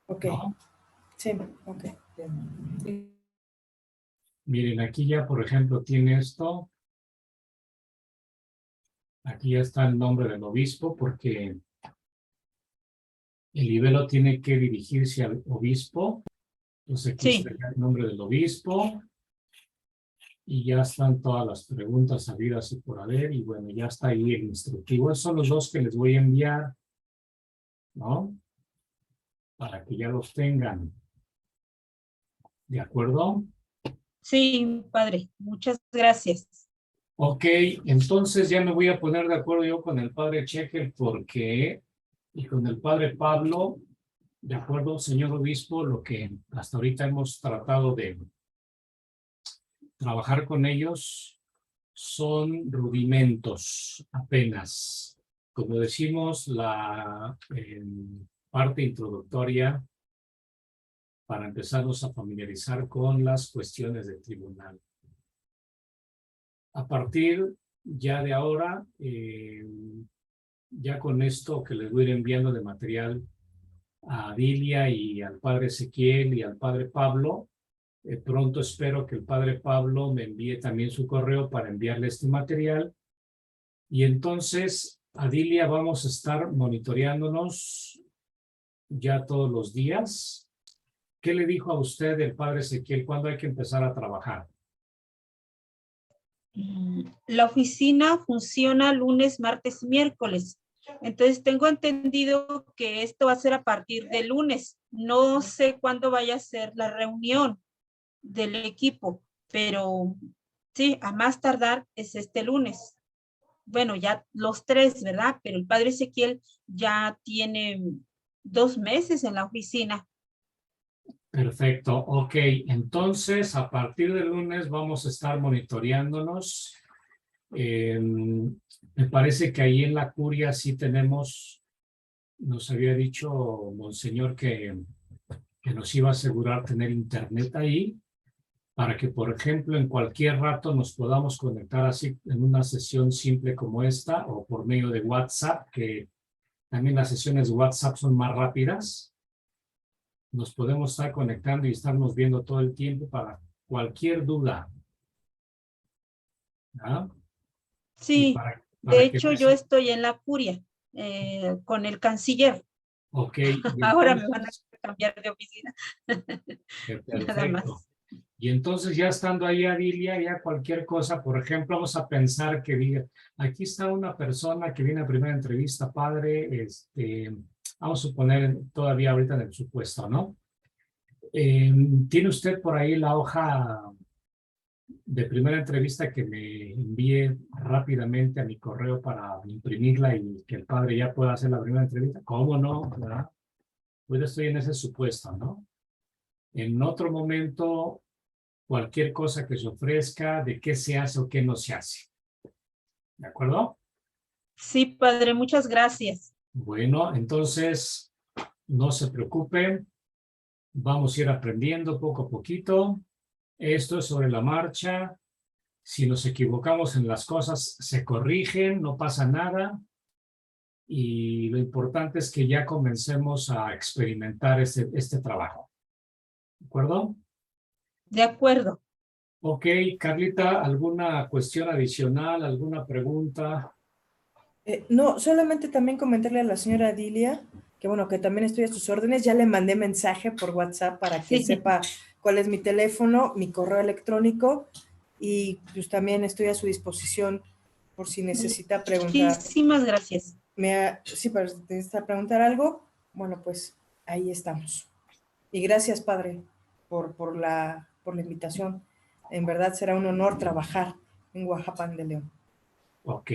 C: Ok.
A: ¿No?
C: Sí, ok.
A: Miren, aquí ya, por ejemplo, tiene esto. Aquí ya está el nombre del obispo porque el libelo tiene que dirigirse al obispo. Entonces aquí
D: Sí.
A: está ya el nombre del obispo. Y ya están todas las preguntas habidas y por haber. Y bueno, ya está ahí el instructivo. Esos son los dos que les voy a enviar, ¿no? Para que ya los tengan. ¿De acuerdo?
D: Sí, padre. Muchas gracias.
A: Ok, entonces ya me voy a poner de acuerdo yo con el padre Checker porque, y con el padre Pablo, de acuerdo, señor obispo, lo que hasta ahorita hemos tratado de trabajar con ellos son rudimentos apenas. Como decimos, la parte introductoria para empezarnos a familiarizar con las cuestiones del tribunal. A partir ya de ahora, ya con esto que les voy a ir enviando de material a Adilia y al padre Ezequiel y al padre Pablo, pronto espero que el padre Pablo me envíe también su correo para enviarle este material. Y entonces, Adilia, vamos a estar monitoreándonos ya todos los días. ¿Qué le dijo a usted el padre Ezequiel? ¿Cuándo hay que empezar a trabajar?
D: La oficina funciona lunes, martes y miércoles. Entonces tengo entendido que esto va a ser a partir de lunes. No sé cuándo vaya a ser la reunión del equipo, pero sí, a más tardar es este lunes. Bueno, ya los tres, ¿verdad? Pero el padre Ezequiel ya tiene 2 meses en la oficina.
A: Perfecto, ok. Entonces, a partir del lunes vamos a estar monitoreándonos. Me parece que ahí en la curia sí tenemos, nos había dicho Monseñor que nos iba a asegurar tener internet ahí para que, por ejemplo, en cualquier rato nos podamos conectar así en una sesión simple como esta o por medio de WhatsApp, que también las sesiones de WhatsApp son más rápidas. Nos podemos estar conectando y estarnos viendo todo el tiempo para cualquier duda. ¿Ah?
D: Sí, de hecho yo estoy en la curia con el canciller.
A: Ok.
D: Ahora me van a cambiar de oficina. Nada más.
A: Perfecto. Y entonces ya estando ahí, Adilia, ya cualquier cosa, por ejemplo, vamos a pensar que diga, aquí está una persona que viene a primera entrevista, padre, vamos a suponer todavía ahorita en el supuesto, ¿no? ¿Tiene usted por ahí la hoja de primera entrevista que me envíe rápidamente a mi correo para imprimirla y que el padre ya pueda hacer la primera entrevista? ¿Cómo no? ¿Verdad? Pues estoy en ese supuesto, ¿no? En otro momento, cualquier cosa que se ofrezca, de qué se hace o qué no se hace. ¿De acuerdo?
D: Sí, padre, muchas gracias.
A: Bueno, entonces, no se preocupen. Vamos a ir aprendiendo poco a poquito. Esto es sobre la marcha. Si nos equivocamos en las cosas, se corrigen, no pasa nada. Y lo importante es que ya comencemos a experimentar este trabajo. ¿De acuerdo?
D: De acuerdo.
A: Ok, Carlita, ¿alguna cuestión adicional, alguna pregunta?
C: No, solamente también comentarle a la señora Dilia que bueno, que también estoy a sus órdenes. Ya le mandé mensaje por WhatsApp para que
D: Sí.
C: sepa cuál es mi teléfono, mi correo electrónico y pues también estoy a su disposición por si necesita preguntar.
D: Muchísimas gracias.
C: Sí, para si necesita preguntar algo, bueno, pues ahí estamos. Y gracias, padre, por la invitación. En verdad será un honor trabajar en Oaxaca de León.
A: Ok,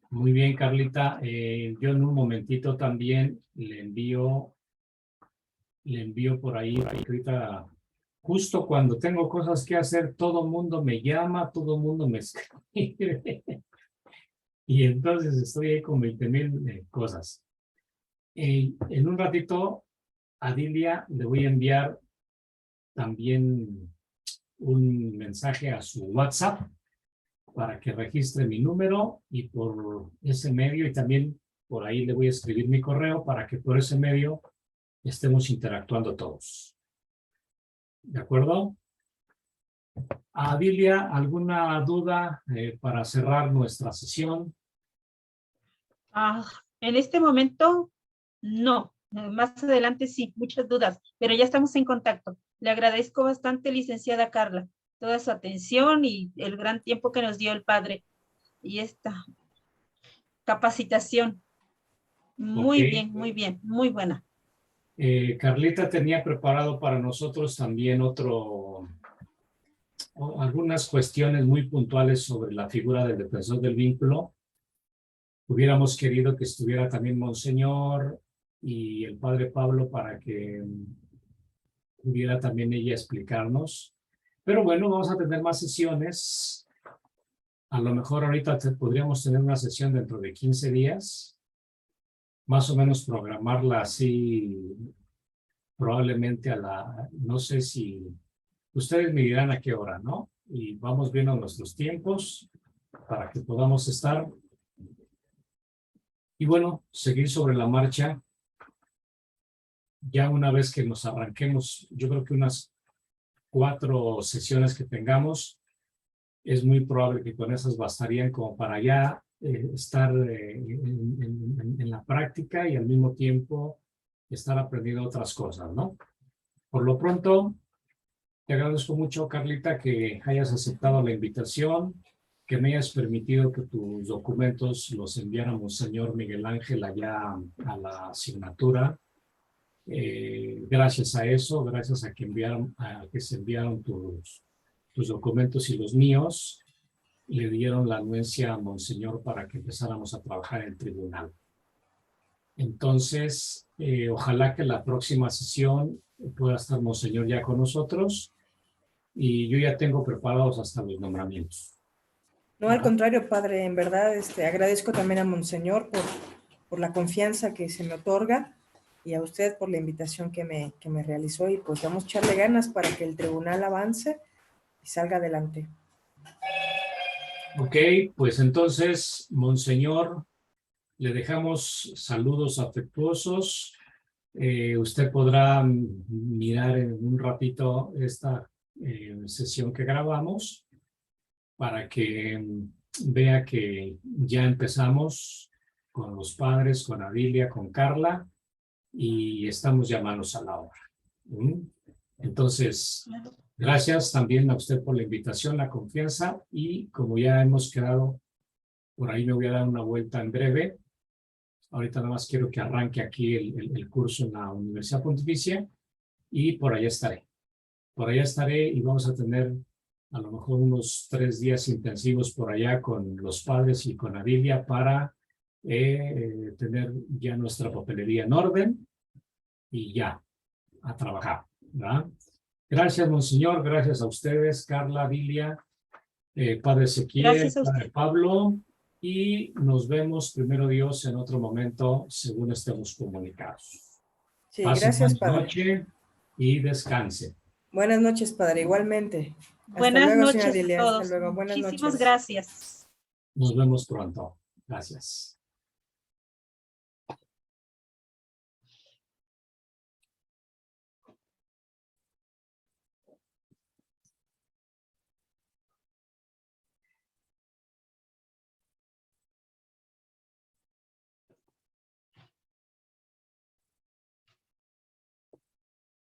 A: muy bien, Carlita. Yo en un momentito también le envío por ahí, ahorita, justo cuando tengo cosas que hacer, todo el mundo me llama, todo el mundo me escribe. Y entonces estoy ahí con 20,000 cosas. En un ratito, a Dilia le voy a enviar también un mensaje a su WhatsApp para que registre mi número y por ese medio, y también por ahí le voy a escribir mi correo para que por ese medio estemos interactuando todos. ¿De acuerdo? Dilia, ¿alguna duda para cerrar nuestra sesión?
D: En este momento, no. Más adelante sí, muchas dudas, pero ya estamos en contacto. Le agradezco bastante, licenciada Carla, toda su atención y el gran tiempo que nos dio el padre y esta capacitación. Muy bien, muy bien, muy buena.
A: Carlita tenía preparado para nosotros también algunas cuestiones muy puntuales sobre la figura del defensor del vínculo. Hubiéramos querido que estuviera también Monseñor y el padre Pablo para que pudiera también ella explicarnos. Pero bueno, vamos a tener más sesiones. A lo mejor ahorita podríamos tener una sesión dentro de 15 días. Más o menos programarla así, probablemente no sé si, ustedes me dirán a qué hora, ¿no? Y vamos viendo nuestros tiempos para que podamos estar. Y bueno, seguir sobre la marcha. Ya una vez que nos arranquemos, yo creo que unas 4 sesiones que tengamos, es muy probable que con esas bastarían como para ya estar en la práctica y al mismo tiempo estar aprendiendo otras cosas, ¿no? Por lo pronto, te agradezco mucho, Carlita, que hayas aceptado la invitación, que me hayas permitido que tus documentos los enviáramos, señor Miguel Ángel, allá a la asignatura. Gracias a eso, gracias a que se enviaron tus documentos y los míos, le dieron la anuencia a Monseñor para que empezáramos a trabajar en el tribunal. Entonces, ojalá que la próxima sesión pueda estar Monseñor ya con nosotros y yo ya tengo preparados hasta los nombramientos.
C: No, al contrario, padre, en verdad agradezco también a Monseñor por la confianza que se me otorga y a usted por la invitación que me realizó y pues vamos a echarle ganas para que el tribunal avance y salga adelante.
A: Ok, pues entonces, Monseñor, le dejamos saludos afectuosos. Usted podrá mirar en un ratito esta sesión que grabamos para que vea que ya empezamos con los padres, con Adilia, con Carla y estamos ya manos a la obra. Entonces, gracias también a usted por la invitación, la confianza y como ya hemos quedado, por ahí me voy a dar una vuelta en breve. Ahorita nada más quiero que arranque aquí el curso en la Universidad Pontificia y por allá estaré. Por allá estaré y vamos a tener a lo mejor unos 3 días intensivos por allá con los padres y con Adilia para tener ya nuestra papelería en orden y ya, a trabajar, ¿verdad? Gracias, Monseñor, gracias a ustedes, Carla, Adilia, Padre Ezequiel, Padre Pablo, y nos vemos, primero Dios, en otro momento, según estemos comunicados.
C: Sí,
A: Pasen
C: gracias,
A: buena
C: padre.
A: noche y descanse.
C: Buenas noches, padre, igualmente.
D: Buenas noches a
C: Dilia.
D: todos.
C: Hasta luego, buenas
D: Muchísimas
C: noches.
D: gracias.
A: Nos vemos pronto. Gracias.